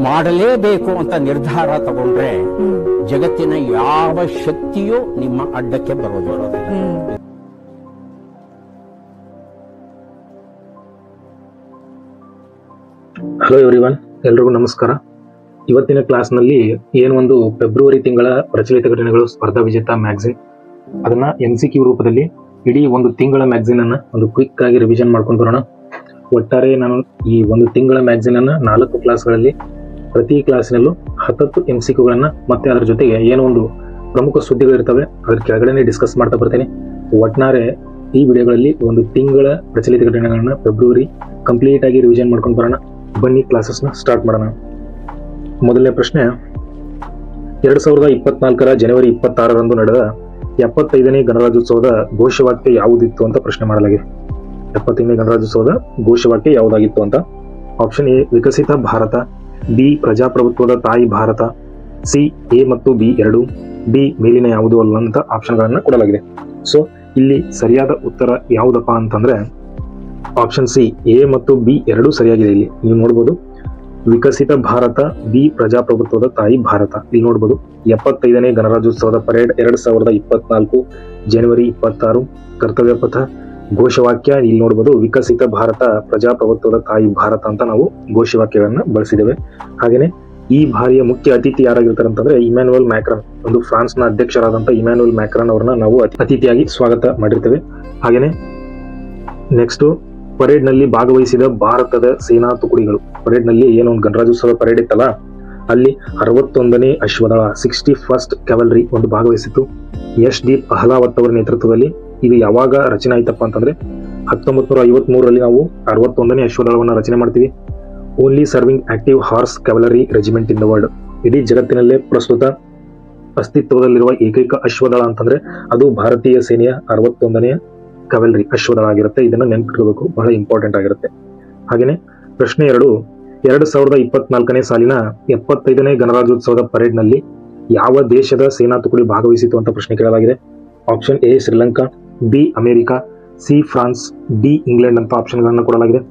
ಮಾಡಲೇಬೇಕು ಅಂತ ನಿರ್ಧಾರ ತಗೊಂಡ್ರೆ ಜಗತ್ತಿನ ಯಾವ ಶಕ್ತಿಯೂ ನಿಮ್ಮ ಅಡ್ಡಕ್ಕೆ ಬರೋದಿಲ್ಲ. ಹಲೋ ಎವ್ರಿವನ್, ಎಲ್ರಿಗೂ ನಮಸ್ಕಾರ. ಇವತ್ತಿನ ಕ್ಲಾಸ್ನಲ್ಲಿ ಒಂದು ಫೆಬ್ರವರಿ ತಿಂಗಳ ಪ್ರಚಲಿತ ಘಟನೆಗಳು ಸ್ಪರ್ಧಾ ವಿಜೇತ ಮ್ಯಾಗಝಿನ್, ಅದನ್ನ MCQ ರೂಪದಲ್ಲಿ ಇಡೀ ಒಂದು ತಿಂಗಳ ಮ್ಯಾಗಝಿನ್ ಅನ್ನ ಒಂದು ಕ್ವಿಕ್ ಆಗಿ ರಿವಿಷನ್ ಮಾಡ್ಕೊಂಡು ಬರೋಣ. ಒಟ್ಟಾರೆ ನಾನು ಈ ಒಂದು ತಿಂಗಳ ಮ್ಯಾಗಝಿನ್ ಅನ್ನ 4 ಕ್ಲಾಸ್ಗಳಲ್ಲಿ ಪ್ರತಿ ಕ್ಲಾಸಿನಲ್ಲೂ 10 MCQಗಳನ್ನ ಮತ್ತೆ ಅದರ ಜೊತೆಗೆ ಒಂದು ಪ್ರಮುಖ ಸುದ್ದಿಗಳಿರ್ತವೆ ಅದ್ರ ಕೆಳಗಡೆ ಡಿಸ್ಕಸ್ ಮಾಡ್ತಾ ಬರ್ತೀನಿ. ಒಟ್ಟಾರೆ ಈ ವಿಡಿಯೋಗಳಲ್ಲಿ ಒಂದು ತಿಂಗಳ ಪ್ರಚಲಿತ ಘಟನೆಗಳನ್ನ ಫೆಬ್ರವರಿ ಕಂಪ್ಲೀಟ್ ಆಗಿ ರಿವಿಷನ್ ಮಾಡ್ಕೊಂಡು ಬರೋಣ. ಬನ್ನಿ ಕ್ಲಾಸಸ್ನ ಸ್ಟಾರ್ಟ್ ಮಾಡೋಣ. ಮೊದಲನೇ ಪ್ರಶ್ನೆ, 2024ರ ಜನವರಿ 26ರಂದು ನಡೆದ 75ನೇ ಗಣರಾಜ್ಯೋತ್ಸವದ ಘೋಷವಾಕ್ಯ ಯಾವುದಿತ್ತು ಅಂತ ಪ್ರಶ್ನೆ ಮಾಡಲಾಗಿದೆ. 75ನೇ ಗಣರಾಜ್ಯೋತ್ಸವದ ಘೋಷವಾಕ್ಯ ಯಾವುದಾಗಿತ್ತು ಅಂತ. Option A Viksit Bharat, B ಪ್ರಜಾಪ್ರಭುತ್ವದ ತಾಯಿ ಭಾರತ, ಸಿ ಎ ಮತ್ತು ಬಿ ಎರಡು, ಡಿ ಮೇಲಿನ ಯಾವುದೂ ಅಲ್ಲ ಅಂತ ಆಪ್ಷನ್ಗಳನ್ನ ಕೊಡಲಾಗಿದೆ. ಸೊ ಇಲ್ಲಿ ಸರಿಯಾದ ಉತ್ತರ ಯಾವುದಪ್ಪ ಅಂತಂದ್ರೆ ಆಪ್ಷನ್ ಸಿ, ಎ ಮತ್ತು ಬಿ ಎರಡೂ ಸರಿಯಾಗಿದೆ. ಇಲ್ಲಿ ನೀವು ನೋಡ್ಬೋದು ವಿಕಸಿತ ಭಾರತ, ಬಿ ಪ್ರಜಾಪ್ರಭುತ್ವದ ತಾಯಿ ಭಾರತ. ಇಲ್ಲಿ ನೋಡ್ಬೋದು 75ನೇ ಗಣರಾಜ್ಯೋತ್ಸವದ ಪರೇಡ್ 2024 ಜನವರಿ 26 ಕರ್ತವ್ಯ ಪಥ ಘೋಷವಾಕ್ಯ. ಇಲ್ಲಿ ನೋಡ್ಬೋದು ವಿಕಸಿತ ಭಾರತ ಪ್ರಜಾಪ್ರಭುತ್ವದ ತಾಯಿ ಭಾರತ ಅಂತ ನಾವು ಘೋಷವಾಕ್ಯಗಳನ್ನ ಬಳಸಿದ್ದೇವೆ. ಹಾಗೇನೆ ಈ ಬಾರಿಯ ಮುಖ್ಯ ಅತಿಥಿ ಯಾರಾಗಿರ್ತಾರೆ ಅಂತಂದ್ರೆ ಇಮ್ಯಾನ್ಯುಯಲ್ ಮ್ಯಾಕ್ರಾನ್, ಒಂದು ಫ್ರಾನ್ಸ್ ನ ಅಧ್ಯಕ್ಷರಾದಂತ ಇಮ್ಯಾನ್ಯುಯಲ್ ಮ್ಯಾಕ್ರಾನ್ ಅವರನ್ನ ನಾವು ಅತಿಥಿಯಾಗಿ ಸ್ವಾಗತ ಮಾಡಿರ್ತೇವೆ. ಹಾಗೇನೆ ನೆಕ್ಸ್ಟ್, ಪರೇಡ್ ನಲ್ಲಿ ಭಾಗವಹಿಸಿದ ಭಾರತದ ಸೇನಾ ತುಕಡಿಗಳು. ಪರೇಡ್ ನಲ್ಲಿ ಒಂದು ಗಣರಾಜ್ಯೋತ್ಸವ ಪರೇಡ್ ಇತ್ತಲ್ಲ, ಅಲ್ಲಿ 61ನೇ ಅಶ್ವದಳ 61st ಕ್ಯಾವಲ್ರಿ ಒಂದು ಭಾಗವಹಿಸಿತ್ತು. SD ಅಹ್ಲಾವತ್ ಅವರ ನೇತೃತ್ವದಲ್ಲಿ. ಇದು ಯಾವಾಗ ರಚನೆ ಆಯ್ತಪ್ಪ ಅಂತಂದ್ರೆ 1953ರಲ್ಲಿ ನಾವು 61ನೇ ಅಶ್ವದಳವನ್ನ ರಚನೆ ಮಾಡ್ತೀವಿ. Only serving active horse cavalry regiment in the world. ಇಡೀ ಜಗತ್ತಿನಲ್ಲೇ ಪ್ರಸ್ತುತ ಅಸ್ತಿತ್ವದಲ್ಲಿರುವ ಏಕೈಕ ಅಶ್ವದಳ ಅಂತಂದ್ರೆ ಅದು ಭಾರತೀಯ ಸೇನೆಯ 61ನೇ ಕ್ಯಾವಲ್ರಿ ಅಶ್ವದಳ ಆಗಿರುತ್ತೆ. ಇದನ್ನ ನೆನ್ಪಿಟ್ಕೋಬೇಕು, ಬಹಳ ಇಂಪಾರ್ಟೆಂಟ್ ಆಗಿರುತ್ತೆ. ಹಾಗೇನೆ ಪ್ರಶ್ನೆ 2, 2024ನೇ ಸಾಲಿನ 75ನೇ ಗಣರಾಜ್ಯೋತ್ಸವದ ಪರೇಡ್ ನಲ್ಲಿ ಯಾವ ದೇಶದ ಸೇನಾ ತುಕಡಿ ಭಾಗವಹಿಸಿತು ಅಂತ ಪ್ರಶ್ನೆ ಕೇಳಲಾಗಿದೆ. Option A Sri Lanka, B America, C France, D England ಅಂತ ಆಪ್ಷನ್ಗಳನ್ನ ಕೊಡಲಾಗಿದೆ.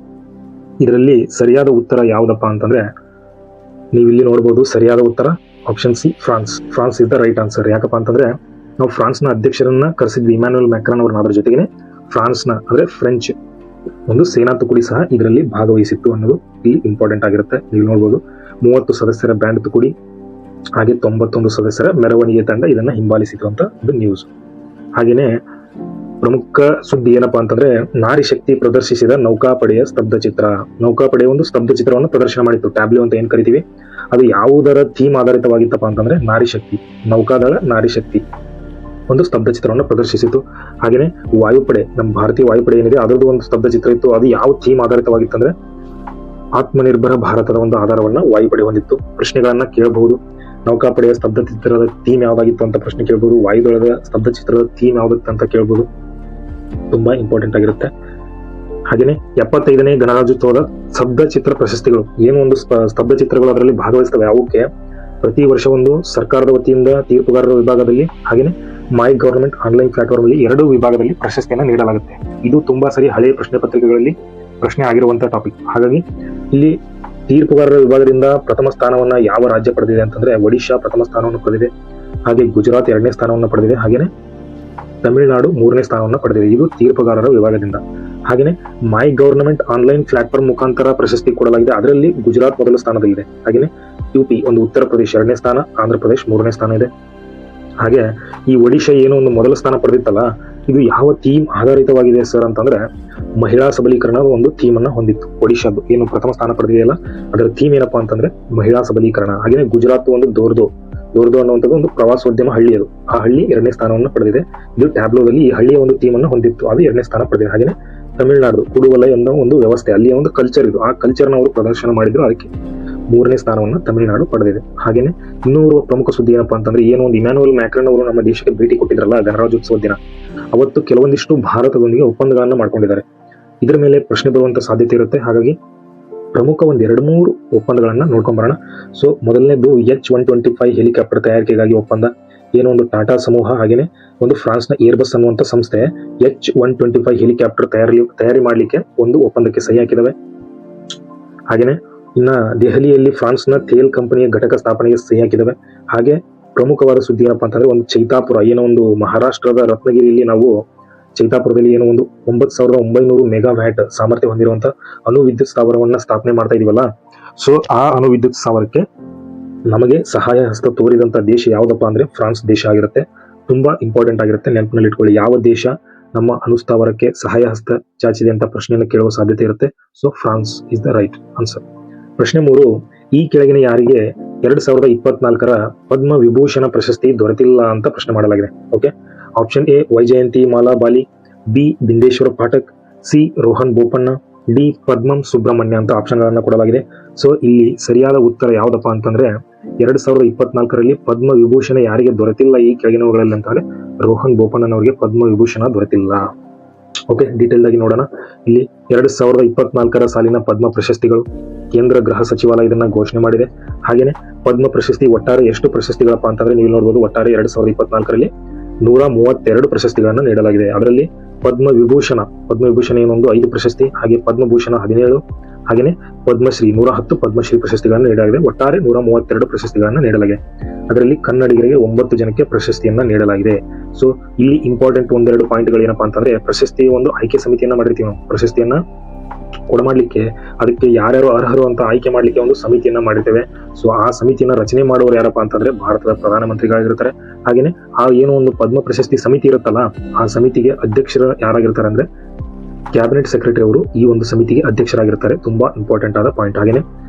ಇದರಲ್ಲಿ ಸರಿಯಾದ ಉತ್ತರ ಯಾವುದಪ್ಪ ಅಂತಂದ್ರೆ ನೀವು ಇಲ್ಲಿ ನೋಡಬಹುದು, ಸರಿಯಾದ ಉತ್ತರ option C France. France is the right answer. ಯಾಕಪ್ಪ ಅಂತಂದ್ರೆ ನಾವು ಫ್ರಾನ್ಸ್ನ ಅಧ್ಯಕ್ಷರನ್ನ ಕರೆಸಿದ್ವಿ ಇಮ್ಯಾನ್ಯುಯಲ್ ಮ್ಯಾಕ್ರಾನ್ ಅವ್ರನ್ನ, ಅದ್ರ ಜೊತೆಗೆ ಫ್ರಾನ್ಸ್ನ ಅಂದ್ರೆ ಫ್ರೆಂಚ್ ಒಂದು ಸೇನಾ ತುಕಡಿ ಸಹ ಇದರಲ್ಲಿ ಭಾಗವಹಿಸಿತ್ತು ಅನ್ನೋದು ಇಲ್ಲಿ ಇಂಪಾರ್ಟೆಂಟ್ ಆಗಿರುತ್ತೆ. ನೀವು ನೋಡಬಹುದು 30 ಸದಸ್ಯರ ಬ್ಯಾಂಡ್ ತುಕಡಿ ಹಾಗೆ 91 ಸದಸ್ಯರ ಮೆರವಣಿಗೆ ತಂಡ ಇದನ್ನ ಹಿಂಬಾಲಿಸಿತು ಅಂತ ಒಂದು ನ್ಯೂಸ್. ಹಾಗೇನೆ ಪ್ರಮುಖ ಸುದ್ದಿ ಏನಪ್ಪಾ ಅಂತಂದ್ರೆ ನಾರಿ ಶಕ್ತಿ ಪ್ರದರ್ಶಿಸಿದ ನೌಕಾಪಡೆಯ ಸ್ತಬ್ಧ ಚಿತ್ರ. ನೌಕಾಪಡೆಯ ಒಂದು ಸ್ತಬ್ಧ ಚಿತ್ರವನ್ನು ಪ್ರದರ್ಶನ ಮಾಡಿತ್ತು, ಟ್ಯಾಬ್ಲೋ ಅಂತ ಏನ್ ಕರಿತೀವಿ. ಅದು ಯಾವುದರ ಥೀಮ್ ಆಧಾರಿತವಾಗಿತ್ತಪ್ಪ ಅಂತಂದ್ರೆ ನಾರಿ ಶಕ್ತಿ, ನೌಕಾದಳ ನಾರಿ ಶಕ್ತಿ ಒಂದು ಸ್ತಬ್ಧ ಚಿತ್ರವನ್ನು ಪ್ರದರ್ಶಿಸಿತು. ಹಾಗೇನೆ ವಾಯುಪಡೆ, ನಮ್ಮ ಭಾರತೀಯ ವಾಯುಪಡೆ ಏನಿದೆ ಅದರದ್ದು ಒಂದು ಸ್ತಬ್ಧ ಚಿತ್ರ ಇತ್ತು. ಅದು ಯಾವ ಥೀಮ್ ಆಧಾರಿತವಾಗಿತ್ತಂದ್ರೆ ಆತ್ಮನಿರ್ಭರ ಭಾರತದ ಒಂದು ಆಧಾರವನ್ನ ವಾಯುಪಡೆ ಹೊಂದಿತ್ತು. ಪ್ರಶ್ನೆಗಳನ್ನ ಕೇಳಬಹುದು. ನೌಕಾಪಡೆಯ ಸ್ತಬ್ಧ ಚಿತ್ರದ ಥೀಮ್ ಯಾವ್ದಾಗಿತ್ತು ಅಂತ ಪ್ರಶ್ನೆ ಕೇಳಬಹುದು. ವಾಯುದಳದ ಸ್ತಬ್ಧ ಚಿತ್ರದ ಥೀಮ್ ಯಾವ್ದಾಗಿತ್ತು ಅಂತ ಕೇಳಬಹುದು. ತುಂಬಾ ಇಂಪಾರ್ಟೆಂಟ್ ಆಗಿರುತ್ತೆ. ಹಾಗೇನೆ 75ನೇ ಗಣರಾಜ್ಯೋತ್ಸವದ ಸ್ತಬ್ಧ ಚಿತ್ರ ಪ್ರಶಸ್ತಿಗಳು, ಒಂದು ಸ್ತಬ್ಧ ಚಿತ್ರಗಳು ಅದರಲ್ಲಿ ಭಾಗವಹಿಸ್ತವೆ. ಅವಕ್ಕೆ ಪ್ರತಿ ವರ್ಷ ಒಂದು ಸರ್ಕಾರದ ವತಿಯಿಂದ ತೀರ್ಪುಗಾರರ ವಿಭಾಗದಲ್ಲಿ ಹಾಗೇನೆ ಮೈ ಗವರ್ಮೆಂಟ್ ಆನ್ಲೈನ್ ಪ್ಲಾಟ್ಫಾರ್ಮ್ ಅಲ್ಲಿ 2 ವಿಭಾಗದಲ್ಲಿ ಪ್ರಶಸ್ತಿಯನ್ನು ನೀಡಲಾಗುತ್ತೆ. ಇದು ತುಂಬಾ ಸರಿ ಹಳೆಯ ಪ್ರಶ್ನೆ ಪತ್ರಿಕೆಗಳಲ್ಲಿ ಪ್ರಶ್ನೆ ಆಗಿರುವಂತಹ ಟಾಪಿಕ್. ಹಾಗಾಗಿ ಇಲ್ಲಿ ತೀರ್ಪುಗಾರರ ವಿಭಾಗದಿಂದ ಪ್ರಥಮ ಸ್ಥಾನವನ್ನ ಯಾವ ರಾಜ್ಯ ಪಡೆದಿದೆ ಅಂತಂದ್ರೆ ಒಡಿಶಾ ಪ್ರಥಮ ಸ್ಥಾನವನ್ನು ಪಡೆದಿದೆ. ಹಾಗೆ ಗುಜರಾತ್ 2ನೇ ಸ್ಥಾನವನ್ನು ಪಡೆದಿದೆ. ಹಾಗೇನೆ ತಮಿಳುನಾಡು 3ನೇ ಸ್ಥಾನವನ್ನು ಪಡೆದಿದೆ. ಇದು ತೀರ್ಪುಗಾರರ ವಿಭಾಗದಿಂದ. ಹಾಗೇನೆ ಮೈ ಗವರ್ನಮೆಂಟ್ ಆನ್ಲೈನ್ ಪ್ಲಾಟ್ಫಾರ್ಮ್ ಮುಖಾಂತರ ಪ್ರಶಸ್ತಿ ಕೊಡಲಾಗಿದೆ. ಅದರಲ್ಲಿ ಗುಜರಾತ್ ಮೊದಲ ಸ್ಥಾನದಲ್ಲಿದೆ. ಹಾಗೇನೆ UP ಒಂದು ಉತ್ತರ ಪ್ರದೇಶ 2ನೇ ಸ್ಥಾನ, ಆಂಧ್ರ ಪ್ರದೇಶ್ 3ನೇ ಸ್ಥಾನ ಇದೆ. ಹಾಗೆ ಈ ಒಡಿಶಾ ಒಂದು ಮೊದಲ ಸ್ಥಾನ ಪಡೆದಿತ್ತಲ್ಲ, ಇದು ಯಾವ ಥೀಮ್ ಆಧಾರಿತವಾಗಿದೆ ಸರ್ ಅಂತಂದ್ರೆ ಮಹಿಳಾ ಸಬಲೀಕರಣದ ಒಂದು ಥೀಮ್ ಅನ್ನ ಹೊಂದಿತ್ತು. ಒಡಿಶಾದ್ದು ಏನು ಪ್ರಥಮ ಸ್ಥಾನ ಪಡೆದಿದೆಯಲ್ಲ ಅದರ ಥೀಮ್ ಏನಪ್ಪಾ ಅಂತಂದ್ರೆ ಮಹಿಳಾ ಸಬಲೀಕರಣ. ಹಾಗೆ ಗುಜರಾತ್ ಒಂದು ದೋರ್ದೋ ಅನ್ನುವಂಥದ್ದು ಒಂದು ಪ್ರವಾಸೋದ್ಯಮ ಹಳ್ಳಿ, ಅದು ಆ ಹಳ್ಳಿ 2ನೇ ಸ್ಥಾನವನ್ನು ಪಡೆದಿದೆ. ಇದು ಟ್ಯಾಬ್ಲೋದಲ್ಲಿ ಈ ಹಳ್ಳಿಯ ಒಂದು ಥೀಮ್ ಅನ್ನು ಹೊಂದಿತ್ತು, ಅದು 2ನೇ ಸ್ಥಾನ ಪಡೆದಿದೆ. ಹಾಗೆ ತಮಿಳುನಾಡು ಕುಡುವಲಯ ಅನ್ನೋ ಒಂದು ವ್ಯವಸ್ಥೆ, ಅಲ್ಲಿಯ ಒಂದು ಕಲ್ಚರ್ ಇದು, ಆ ಕಲ್ಚರ್ನ ಅವರು ಪ್ರದರ್ಶನ ಮಾಡಿದ್ರು, ಅದಕ್ಕೆ 3ನೇ ಸ್ಥಾನವನ್ನು ತಮಿಳುನಾಡು ಪಡೆದಿದೆ. ಹಾಗೇನೆ ಇನ್ನೂರು ಪ್ರಮುಖ ಸುದ್ದಿ ಏನಪ್ಪಾ ಅಂತಂದ್ರೆ ಒಂದು ಇಮ್ಯಾನ್ಯುಯಲ್ ಮ್ಯಾಕ್ರಾನ್ ಅವರು ನಮ್ಮ ದೇಶಕ್ಕೆ ಭೇಟಿ ಕೊಟ್ಟಿದ್ರಲ್ಲ ಗಣರಾಜ್ಯೋತ್ಸವ ದಿನ, ಅವತ್ತು ಕೆಲವೊಂದಿಷ್ಟು ಭಾರತದೊಂದಿಗೆ ಒಪ್ಪಂದಗಳನ್ನ ಮಾಡ್ಕೊಂಡಿದ್ದಾರೆ. ಇದರ ಮೇಲೆ ಪ್ರಶ್ನೆ ಬರುವಂತ ಸಾಧ್ಯತೆ ಇರುತ್ತೆ. ಹಾಗಾಗಿ ಪ್ರಮುಖ 2-3 ಒಪ್ಪಂದಗಳನ್ನ ನೋಡ್ಕೊಂಡ್ ಬರೋಣ. ಸೊ ಮೊದಲನೇದು H-125 ಹೆಲಿಕಾಪ್ಟರ್ ತಯಾರಿಕೆಗಾಗಿ ಒಪ್ಪಂದ. ಒಂದು ಟಾಟಾ ಸಮೂಹ ಹಾಗೇನೆ ಒಂದು ಫ್ರಾನ್ಸ್ನ ಏರ್ಬಸ್ ಅನ್ನುವಂಥ ಸಂಸ್ಥೆ H-125 ಹೆಲಿಕಾಪ್ಟರ್ ತಯಾರಿ ಮಾಡಲಿಕ್ಕೆ ಒಂದು ಒಪ್ಪಂದಕ್ಕೆ ಸಹಿ ಹಾಕಿದವೆ. ಹಾಗೇನೆ ಇನ್ನ ದೆಹಲಿಯಲ್ಲಿ ಫ್ರಾನ್ಸ್ನ ಥೇಲ್ ಕಂಪನಿಯ ಘಟಕ ಸ್ಥಾಪನೆಗೆ ಸಹಿ ಹಾಕಿದ್ದಾವೆ. ಹಾಗೆ ಪ್ರಮುಖವಾದ ಸುದ್ದಿ ಏನಪ್ಪಾ ಅಂತಂದ್ರೆ ಒಂದು ಚೈತಾಪುರ, ಏನೋ ಒಂದು ಮಹಾರಾಷ್ಟ್ರದ ರತ್ನಗಿರಿಯಲ್ಲಿ ನಾವು ಚೈತಾಪುರದಲ್ಲಿ ಏನೋ ಒಂದು 9,900 ಮೆಗಾವ್ಯಾಟ್ ಸಾಮರ್ಥ್ಯ ಹೊಂದಿರುವಂತ ಅಣು ವಿದ್ಯುತ್ ಸ್ಥಾವರವನ್ನ ಸ್ಥಾಪನೆ ಮಾಡ್ತಾ ಇದೀವಲ್ಲ. ಸೊ ಆ ಅಣು ವಿದ್ಯುತ್ ಸ್ಥಾವರಕ್ಕೆ ನಮಗೆ ಸಹಾಯ ಹಸ್ತ ತೋರಿದಂತ ದೇಶ ಯಾವ್ದಪ್ಪ ಅಂದ್ರೆ ಫ್ರಾನ್ಸ್ ದೇಶ ಆಗಿರುತ್ತೆ. ತುಂಬಾ ಇಂಪಾರ್ಟೆಂಟ್ ಆಗಿರುತ್ತೆ, ನೆನಪಿನಲ್ಲಿ ಇಟ್ಕೊಳ್ಳಿ. ಯಾವ ದೇಶ ನಮ್ಮ ಅಣು ಸ್ಥಾವರಕ್ಕೆ ಸಹಾಯ ಹಸ್ತ ಚಾಚಿದೆ ಅಂತ ಪ್ರಶ್ನೆಯನ್ನು ಕೇಳುವ ಸಾಧ್ಯತೆ ಇರುತ್ತೆ. So France is the right answer. ಪ್ರಶ್ನೆ 3, ಈ ಕೆಳಗಿನ ಯಾರಿಗೆ 2024ರ ಪದ್ಮ ವಿಭೂಷಣ ಪ್ರಶಸ್ತಿ ದೊರೆತಿಲ್ಲ ಅಂತ ಪ್ರಶ್ನೆ ಮಾಡಲಾಗಿದೆ. Okay, option A Vyjayanti Mala Bali, B Bindeshwar Pathak, C Rohan Bopanna, D Padmam Subrahmanya ಅಂತ ಆಪ್ಷನ್ಗಳನ್ನ ಕೊಡಲಾಗಿದೆ. ಸೊ ಇಲ್ಲಿ ಸರಿಯಾದ ಉತ್ತರ ಯಾವ್ದಪ್ಪ ಅಂತಂದ್ರೆ 2024ರಲ್ಲಿ ಪದ್ಮ ವಿಭೂಷಣ ಯಾರಿಗೆ ದೊರೆತಿಲ್ಲ ಈ ಕೆಳಗಿನವುಗಳಲ್ಲಿ ಅಂತಂದ್ರೆ ರೋಹನ್ ಬೋಪಣ್ಣನವರಿಗೆ ಪದ್ಮ ವಿಭೂಷಣ ದೊರೆತಿಲ್ಲ. ಓಕೆ, ಡೀಟೇಲ್ ಆಗಿ ನೋಡೋಣ. ಇಲ್ಲಿ 2024ರ ಸಾಲಿನ ಪದ್ಮ ಪ್ರಶಸ್ತಿಗಳು ಕೇಂದ್ರ ಗೃಹ ಸಚಿವಾಲಯ ಇದನ್ನ ಘೋಷಣೆ ಮಾಡಿದೆ. ಹಾಗೇನೆ ಪದ್ಮ ಪ್ರಶಸ್ತಿ ಒಟ್ಟಾರೆ ಎಷ್ಟು ಪ್ರಶಸ್ತಿಗಳಪ್ಪ ಅಂತಂದ್ರೆ ನೀವು ನೋಡಬಹುದು, ಒಟ್ಟಾರೆ 2024ರಲ್ಲಿ 132 ಪ್ರಶಸ್ತಿಗಳನ್ನ ನೀಡಲಾಗಿದೆ. ಅದರಲ್ಲಿ ಪದ್ಮ ವಿಭೂಷಣ ಏನೊಂದು 5 ಪ್ರಶಸ್ತಿ, ಹಾಗೆ ಪದ್ಮಭೂಷಣ 17, ಹಾಗೇನೆ ಪದ್ಮಶ್ರೀ 110 ಪದ್ಮಶ್ರೀ ಪ್ರಶಸ್ತಿಗಳನ್ನು ನೀಡಲಾಗಿದೆ. ಒಟ್ಟಾರೆ 132 ಪ್ರಶಸ್ತಿಗಳನ್ನ ನೀಡಲಾಗಿದೆ. ಅದರಲ್ಲಿ ಕನ್ನಡಿಗರಿಗೆ 9 ಜನಕ್ಕೆ ಪ್ರಶಸ್ತಿಯನ್ನ ನೀಡಲಾಗಿದೆ. ಸೊ ಇಲ್ಲಿ ಇಂಪಾರ್ಟೆಂಟ್ ಒಂದೆರಡು ಪಾಯಿಂಟ್ಗಳು ಏನಪ್ಪಾ ಅಂತಂದ್ರೆ, ಪ್ರಶಸ್ತಿ ಒಂದು ಆಯ್ಕೆ ಸಮಿತಿಯನ್ನ ಮಾಡಿರ್ತೀವಿ ನಾವು. ಪ್ರಶಸ್ತಿಯನ್ನ ಕೊಡಮಾಡ್ಲಿಕ್ಕೆ ಅದಕ್ಕೆ ಯಾರ್ಯಾರು ಅರ್ಹರು ಅಂತ ಆಯ್ಕೆ ಮಾಡ್ಲಿಕ್ಕೆ ಒಂದು ಸಮಿತಿಯನ್ನ ಮಾಡಿರ್ತೇವೆ. ಸೊ ಆ ಸಮಿತಿಯನ್ನ ರಚನೆ ಮಾಡುವವರು ಯಾರಪ್ಪ ಅಂತಂದ್ರೆ ಭಾರತದ ಪ್ರಧಾನಮಂತ್ರಿಗಳಾಗಿರ್ತಾರೆ. ಹಾಗೇನೆ ಆ ಏನೋ ಒಂದು ಪದ್ಮ ಪ್ರಶಸ್ತಿ ಸಮಿತಿ ಇರುತ್ತಲ್ಲ, ಆ ಸಮಿತಿಗೆ ಅಧ್ಯಕ್ಷರು ಯಾರಾಗಿರ್ತಾರೆ ಅಂದ್ರೆ ಕ್ಯಾಬಿನೆಟ್ ಸೆಕ್ರೆಟರಿ ಅವರು ಈ ಒಂದು ಸಮಿತಿಗೆ ಅಧ್ಯಕ್ಷರಾಗಿರ್ತಾರೆ. ತುಂಬಾ ಇಂಪಾರ್ಟೆಂಟ್ ಆದ ಪಾಯಿಂಟ್. ಹಾಗೇನೆ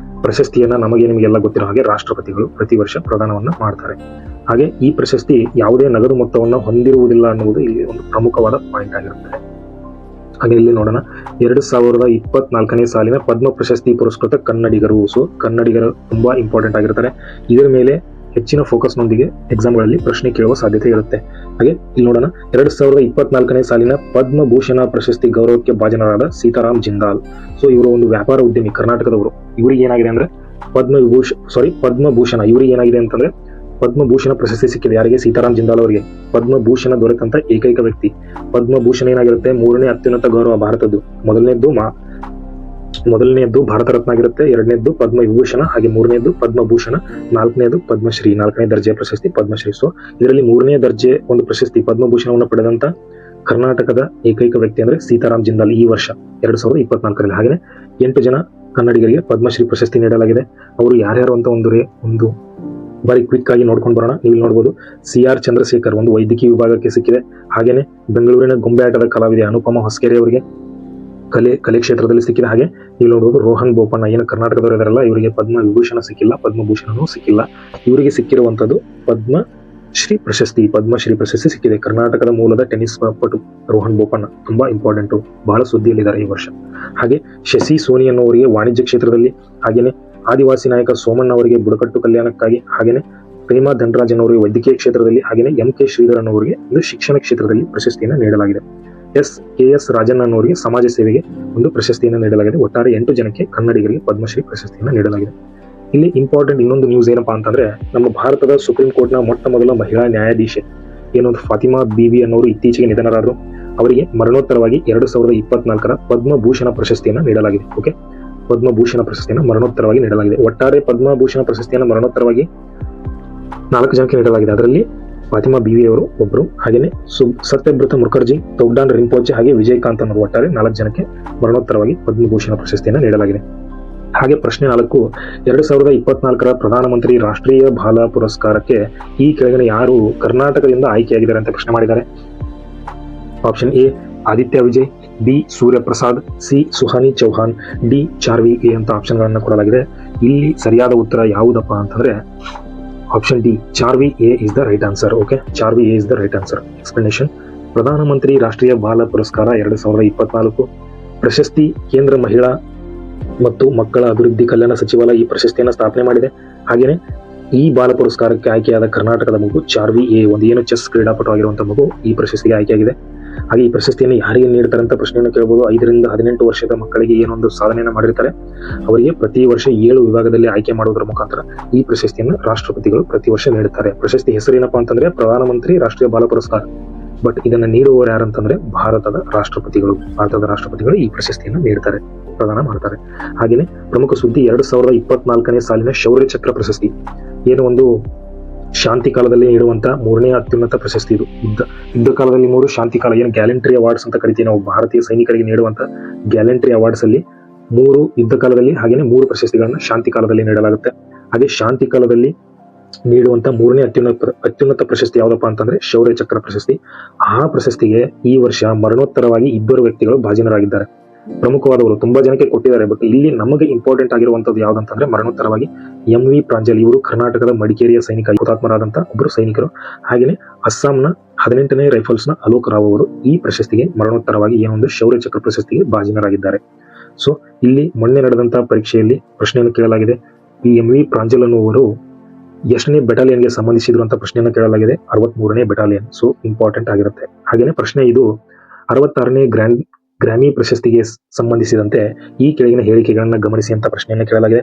ಪ್ರಶಸ್ತಿಯನ್ನ ನಿಮಗೆಲ್ಲ ಗೊತ್ತಿರೋ ಹಾಗೆ ರಾಷ್ಟ್ರಪತಿಗಳು ಪ್ರತಿ ವರ್ಷ ಪ್ರದಾನವನ್ನ ಮಾಡ್ತಾರೆ. ಹಾಗೆ ಈ ಪ್ರಶಸ್ತಿ ಯಾವುದೇ ನಗದು ಮೊತ್ತವನ್ನ ಹೊಂದಿರುವುದಿಲ್ಲ ಅನ್ನುವುದು ಇಲ್ಲಿ ಒಂದು ಪ್ರಮುಖವಾದ ಪಾಯಿಂಟ್ ಆಗಿರುತ್ತದೆ. ಹಾಗೆ ಇಲ್ಲಿ ನೋಡೋಣ, 2024ನೇ ಸಾಲಿನ ಪದ್ಮ ಪ್ರಶಸ್ತಿ ಪುರಸ್ಕೃತ ಕನ್ನಡಿಗರು. ಸೊ ಕನ್ನಡಿಗರು ತುಂಬಾ ಇಂಪಾರ್ಟೆಂಟ್ ಆಗಿರ್ತಾರೆ. ಇದರ ಮೇಲೆ ಹೆಚ್ಚಿನ ಫೋಕಸ್ ನೊಂದಿಗೆ ಎಕ್ಸಾಮ್ಗಳಲ್ಲಿ ಪ್ರಶ್ನೆ ಕೇಳುವ ಸಾಧ್ಯತೆ ಇರುತ್ತೆ. ಹಾಗೆ ಇಲ್ಲಿ ನೋಡೋಣ, 2024ನೇ ಸಾಲಿನ ಪದ್ಮಭೂಷಣ ಪ್ರಶಸ್ತಿ ಗೌರವಕ್ಕೆ ಭಾಜನರಾದ ಸೀತಾರಾಮ್ ಜಿಂದಾಲ್. ಸೊ ಇವರು ಒಂದು ವ್ಯಾಪಾರ ಉದ್ಯಮಿ, ಕರ್ನಾಟಕದವರು. ಇವರಿಗೆ ಏನಾಗಿದೆ ಅಂದ್ರೆ ಪದ್ಮಭೂಷಣ ಇವರಿಗೆ ಏನಾಗಿದೆ ಅಂತಂದ್ರೆ ಪದ್ಮಭೂಷಣ ಪ್ರಶಸ್ತಿ ಸಿಕ್ಕಿದೆ. ಯಾರಿಗೆ? ಸೀತಾರಾಮ್ ಜಿಂದಾಲ್ ಅವರಿಗೆ ಪದ್ಮಭೂಷಣ ದೊರೆತಂತ ಏಕೈಕ ವ್ಯಕ್ತಿ. ಪದ್ಮಭೂಷಣ ಏನಾಗಿರುತ್ತೆ, 3ನೇ ಅತ್ಯುನ್ನತ ಗೌರವ ಭಾರತದ್ದು. ಮೊದಲನೆಯದ್ದು ಭಾರತ ರತ್ನ ಆಗಿರುತ್ತೆ, 2ನೇದ್ದು ಪದ್ಮ ವಿಭೂಷಣ, ಹಾಗೆ 3ನೇದ್ದು ಪದ್ಮಭೂಷಣ, 4ನೇದು ಪದ್ಮಶ್ರೀ, 4ನೇ ದರ್ಜೆಯ ಪ್ರಶಸ್ತಿ ಪದ್ಮಶ್ರೀ. ಸೊ ಇದರಲ್ಲಿ 3ನೇ ದರ್ಜೆ ಒಂದು ಪ್ರಶಸ್ತಿ ಪದ್ಮಭೂಷಣವನ್ನು ಪಡೆದಂತ ಕರ್ನಾಟಕದ ಏಕೈಕ ವ್ಯಕ್ತಿ ಅಂದ್ರೆ ಸೀತಾರಾಮ್ ಜಿಂದಾಲ್ ಈ ವರ್ಷ 2024ರಲ್ಲಿ. ಹಾಗೆ 8 ಜನ ಕನ್ನಡಿಗರಿಗೆ ಪದ್ಮಶ್ರೀ ಪ್ರಶಸ್ತಿ ನೀಡಲಾಗಿದೆ. ಅವರು ಯಾರ್ಯಾರು ಅಂತ ಒಂದು ಬಾರಿ ಕ್ವಿಕ್ ಆಗಿ ನೋಡ್ಕೊಂಡು ಬರೋಣ. ನೀವು ನೋಡಬಹುದು, CR ಚಂದ್ರಶೇಖರ್ ಒಂದು ವೈದ್ಯಕೀಯ ವಿಭಾಗಕ್ಕೆ ಸಿಕ್ಕಿದೆ. ಹಾಗೇನೆ ಬೆಂಗಳೂರಿನ ಗೊಂಬೆ ಆಟದ ಕಲಾವಿದೆ ಅನುಪಮ ಹೊಸಕೆರೆ ಅವರಿಗೆ ಕಲೆ ಕ್ಷೇತ್ರದಲ್ಲಿ ಸಿಕ್ಕಿದೆ. ಹಾಗೆ ನೀವು ನೋಡಬಹುದು ರೋಹನ್ ಬೋಪಣ್ಣ, ಏನು ಕರ್ನಾಟಕದವರು ಇದಾರಲ್ಲ, ಇವರಿಗೆ ಪದ್ಮ ವಿಭೂಷಣ ಸಿಕ್ಕಿಲ್ಲ, ಪದ್ಮಭೂಷಣನೂ ಸಿಕ್ಕಿಲ್ಲ. ಇವರಿಗೆ ಸಿಕ್ಕಿರುವಂತದ್ದು ಪದ್ಮಶ್ರೀ ಪ್ರಶಸ್ತಿ ಸಿಕ್ಕಿದೆ. ಕರ್ನಾಟಕದ ಮೂಲದ ಟೆನ್ನಿಸ್ ಪಟು ರೋಹನ್ ಬೋಪಣ್ಣ, ತುಂಬಾ ಇಂಪಾರ್ಟೆಂಟು, ಬಹಳ ಸುದ್ದಿಯಲ್ಲಿದ್ದಾರೆ ಈ ವರ್ಷ. ಹಾಗೆ ಶಶಿ ಸೋನಿ ಅನ್ನೋವರಿಗೆ ವಾಣಿಜ್ಯ ಕ್ಷೇತ್ರದಲ್ಲಿ, ಹಾಗೇನೆ ಆದಿವಾಸಿ ನಾಯಕ ಸೋಮಣ್ಣ ಅವರಿಗೆ ಬುಡಕಟ್ಟು ಕಲ್ಯಾಣಕ್ಕಾಗಿ, ಹಾಗೇನೆ ಪ್ರೇಮಾ ಧನರಾಜನ್ ಅವರಿಗೆ ವೈದ್ಯಕೀಯ ಕ್ಷೇತ್ರದಲ್ಲಿ, ಹಾಗೇನೆ MK ಶ್ರೀಧರ್ ಅನ್ನೋರಿಗೆ ಒಂದು ಶಿಕ್ಷಣ ಕ್ಷೇತ್ರದಲ್ಲಿ ಪ್ರಶಸ್ತಿಯನ್ನು ನೀಡಲಾಗಿದೆ. KS ರಾಜನ್ ಅನ್ನೋರಿಗೆ ಸಮಾಜ ಸೇವೆಗೆ ಒಂದು ಪ್ರಶಸ್ತಿಯನ್ನು ನೀಡಲಾಗಿದೆ. ಒಟ್ಟಾರೆ 8 ಜನಕ್ಕೆ ಕನ್ನಡಿಗರಿಗೆ ಪದ್ಮಶ್ರೀ ಪ್ರಶಸ್ತಿಯನ್ನು ನೀಡಲಾಗಿದೆ. ಇಲ್ಲಿ ಇಂಪಾರ್ಟೆಂಟ್ ಇನ್ನೊಂದು ನ್ಯೂಸ್ ಏನಪ್ಪಾ ಅಂತಂದ್ರೆ, ನಮ್ಮ ಭಾರತದ ಸುಪ್ರೀಂ ಕೋರ್ಟ್ನ ಮೊಟ್ಟ ಮೊದಲ ಮಹಿಳಾ ನ್ಯಾಯಾಧೀಶೆ ಏನೊಂದು ಫಾತಿಮಾ ಬೀವಿ ಅನ್ನೋರು ಇತ್ತೀಚೆಗೆ ನಿಧನರಾದರು. ಅವರಿಗೆ ಮರಣೋತ್ತರವಾಗಿ 2024ರ ಪದ್ಮಭೂಷಣ ಪ್ರಶಸ್ತಿಯನ್ನು ನೀಡಲಾಗಿದೆ. ಓಕೆ, ಪದ್ಮಭೂಷಣ ಪ್ರಶಸ್ತಿಯನ್ನು ಮರಣೋತ್ತರವಾಗಿ ನೀಡಲಾಗಿದೆ. ಒಟ್ಟಾರೆ ಪದ್ಮಭೂಷಣ ಪ್ರಶಸ್ತಿಯನ್ನು ಮರಣೋತ್ತರವಾಗಿ 4 ಜನಕ್ಕೆ ನೀಡಲಾಗಿದೆ. ಅದರಲ್ಲಿ ಫಾತಿಮಾ ಬೀವಿ ಅವರು ಒಬ್ಬರು, ಹಾಗೇನೆ ಸತ್ಯಬ್ರತ ಮುಖರ್ಜಿ, ತೊಗ್ಡಾನ್ ರಿಂಪೋಚೆ, ಹಾಗೆ ವಿಜಯಕಾಂತ್ ಅನ್ನೋರು ಒಟ್ಟಾರೆ 4 ಜನಕ್ಕೆ ಮರಣೋತ್ತರವಾಗಿ ಪದ್ಮಭೂಷಣ ಪ್ರಶಸ್ತಿಯನ್ನು ನೀಡಲಾಗಿದೆ. ಹಾಗೆ ಪ್ರಶ್ನೆ 4, 2024ರ ಪ್ರಧಾನಮಂತ್ರಿ ರಾಷ್ಟ್ರೀಯ ಬಾಲ ಪುರಸ್ಕಾರಕ್ಕೆ ಈ ಕೆಳಗಿನ ಯಾರು ಕರ್ನಾಟಕದಿಂದ ಆಯ್ಕೆಯಾಗಿದ್ದಾರೆ ಅಂತ ಪ್ರಶ್ನೆ ಮಾಡಿದ್ದಾರೆ. Option A Aditya Vijay, B Suryaprasad, C Suhani Chauhan, D Charvi A ಅಂತ ಆಪ್ಷನ್ಗಳನ್ನ ಕೊಡಲಾಗಿದೆ. ಇಲ್ಲಿ ಸರಿಯಾದ ಉತ್ತರ ಯಾವುದಪ್ಪ ಅಂತಂದ್ರೆ option D, Charvi A is the right answer. Okay, Charvi A is the right answer. Explanation: ಪ್ರಧಾನಮಂತ್ರಿ ರಾಷ್ಟ್ರೀಯ ಬಾಲ ಪುರಸ್ಕಾರ 2024 ಪ್ರಶಸ್ತಿ ಕೇಂದ್ರ ಮಹಿಳಾ ಮತ್ತು ಮಕ್ಕಳ ಅಭಿವೃದ್ಧಿ ಕಲ್ಯಾಣ ಸಚಿವಾಲಯ ಈ ಪ್ರಶಸ್ತಿಯನ್ನು ಸ್ಥಾಪನೆ ಮಾಡಿದೆ. ಹಾಗೇನೆ ಈ ಬಾಲ ಪುರಸ್ಕಾರಕ್ಕೆ ಆಯ್ಕೆಯಾದ ಕರ್ನಾಟಕದ ಮಗು ಚಾರ್ವಿ ಎ, ಒಂದು ಏನು ಚೆಸ್ ಕ್ರೀಡಾಪಟು ಆಗಿರುವಂತಹ ಮಗು ಈ ಪ್ರಶಸ್ತಿಗೆ ಆಯ್ಕೆಯಾಗಿದೆ. ಹಾಗೆ ಈ ಪ್ರಶಸ್ತಿಯನ್ನು ಯಾರಿಗೆ ನೀಡ್ತಾರೆ ಅಂತ ಪ್ರಶ್ನೆಯನ್ನು ಕೇಳಬಹುದು. 5 ರಿಂದ 18 ವರ್ಷದ ಮಕ್ಕಳಿಗೆ ಏನೊಂದು ಸಾಧನೆಯನ್ನು ಮಾಡಿರ್ತಾರೆ ಅವರಿಗೆ ಪ್ರತಿ ವರ್ಷ 7 ವಿಭಾಗದಲ್ಲಿ ಆಯ್ಕೆ ಮಾಡುವುದರ ಮುಖಾಂತರ ಈ ಪ್ರಶಸ್ತಿಯನ್ನು ರಾಷ್ಟ್ರಪತಿಗಳು ಪ್ರತಿ ವರ್ಷ ನೀಡುತ್ತಾರೆ. ಪ್ರಶಸ್ತಿ ಹೆಸರೇನಪ್ಪಾ ಅಂತಂದ್ರೆ ಪ್ರಧಾನಮಂತ್ರಿ ರಾಷ್ಟ್ರೀಯ ಬಾಲ ಪುರಸ್ಕಾರ. ಬಟ್ ಇದನ್ನ ನೀಡುವವರು ಯಾರಂತಂದ್ರೆ ಭಾರತದ ರಾಷ್ಟ್ರಪತಿಗಳು ಈ ಪ್ರಶಸ್ತಿಯನ್ನು ನೀಡ್ತಾರೆ. ಪ್ರದಾನ ಮಾಡ್ತಾರೆ. ಹಾಗೆಯೇ ಪ್ರಮುಖ ಸುದ್ದಿ 2024ನೇ ಸಾಲಿನ ಶೌರ್ಯ ಚಕ್ರ ಪ್ರಶಸ್ತಿ ಏನು ಒಂದು ಶಾಂತಿ ಕಾಲದಲ್ಲಿ ನೀಡುವಂತ 3ನೇ ಅತ್ಯುನ್ನತ ಪ್ರಶಸ್ತಿ ಇದು. ಯುದ್ಧ ಕಾಲದಲ್ಲಿ 3, ಶಾಂತಿ ಕಾಲ ಏನು ಗ್ಯಾಲೆಂಟ್ರಿ ಅವಾರ್ಡ್ಸ್ ಅಂತ ಕರಿತೀವಿ ನಾವು, ಭಾರತೀಯ ಸೈನಿಕರಿಗೆ ನೀಡುವಂತ ಗ್ಯಾಲೆಂಟ್ರಿ ಅವಾರ್ಡ್ಸ್ ಅಲ್ಲಿ 3 ಯುದ್ಧ ಕಾಲದಲ್ಲಿ ಹಾಗೇನೆ 3 ಪ್ರಶಸ್ತಿಗಳನ್ನ ಶಾಂತಿ ಕಾಲದಲ್ಲಿ ನೀಡಲಾಗುತ್ತೆ. ಹಾಗೆ ಶಾಂತಿ ಕಾಲದಲ್ಲಿ ನೀಡುವಂತ 3ನೇ ಅತ್ಯುನ್ನತ ಪ್ರಶಸ್ತಿ ಯಾವ್ದಪ್ಪ ಅಂತಂದ್ರೆ ಶೌರ್ಯ ಚಕ್ರ ಪ್ರಶಸ್ತಿ. ಆ ಪ್ರಶಸ್ತಿಗೆ ಈ ವರ್ಷ ಮರಣೋತ್ತರವಾಗಿ 2 ವ್ಯಕ್ತಿಗಳು ಭಾಜನರಾಗಿದ್ದಾರೆ. ಪ್ರಮುಖವಾದವರು ತುಂಬಾ ಜನಕ್ಕೆ ಕೊಟ್ಟಿದ್ದಾರೆ, ಬಟ್ ಇಲ್ಲಿ ನಮಗೆ ಇಂಪಾರ್ಟೆಂಟ್ ಆಗಿರುವಂತದ್ದು ಯಾವ್ದಂತಂದ್ರೆ ಮರಣೋತ್ತರವಾಗಿ MV ಪ್ರಾಂಜಲ್, ಇವರು ಕರ್ನಾಟಕದ ಮಡಿಕೇರಿಯ ಸೈನಿಕ, ಹುತಾತ್ಮರಾದಂತ ಒಬ್ಬರು ಸೈನಿಕರು. ಹಾಗೆಯೇ ಅಸ್ಸಾಂನ 18ನೇ ರೈಫಲ್ಸ್ ನ ಅಲೋಕ್ ರಾವ್ ಅವರು ಈ ಪ್ರಶಸ್ತಿಗೆ ಮರಣೋತ್ತರವಾಗಿ ಏನೊಂದು ಶೌರ್ಯ ಚಕ್ರ ಪ್ರಶಸ್ತಿಗೆ ಭಾಜನರಾಗಿದ್ದಾರೆ. ಸೊ ಇಲ್ಲಿ ಮೊನ್ನೆ ನಡೆದಂತಹ ಪರೀಕ್ಷೆಯಲ್ಲಿ ಪ್ರಶ್ನೆಯನ್ನು ಕೇಳಲಾಗಿದೆ, ಈ MV ಪ್ರಾಂಜಲ್ ಅನ್ನುವರು ಎಷ್ಟನೇ ಬೆಟಾಲಿಯನ್ಗೆ ಸಂಬಂಧಿಸಿದ್ರು ಅಂತ ಪ್ರಶ್ನೆಯನ್ನು ಕೇಳಲಾಗಿದೆ. 63ನೇ ಬೆಟಾಲಿಯನ್. ಸೊ ಇಂಪಾರ್ಟೆಂಟ್ ಆಗಿರುತ್ತೆ. ಹಾಗೇನೆ ಪ್ರಶ್ನೆ ಇದು 66ನೇ ಗ್ರಾಮಿ ಪ್ರಶಸ್ತಿಗೆ ಸಂಬಂಧಿಸಿದಂತೆ ಈ ಕೆಳಗಿನ ಹೇಳಿಕೆಗಳನ್ನ ಗಮನಿಸಿ ಅಂತ ಪ್ರಶ್ನೆಯನ್ನು ಕೇಳಲಾಗಿದೆ.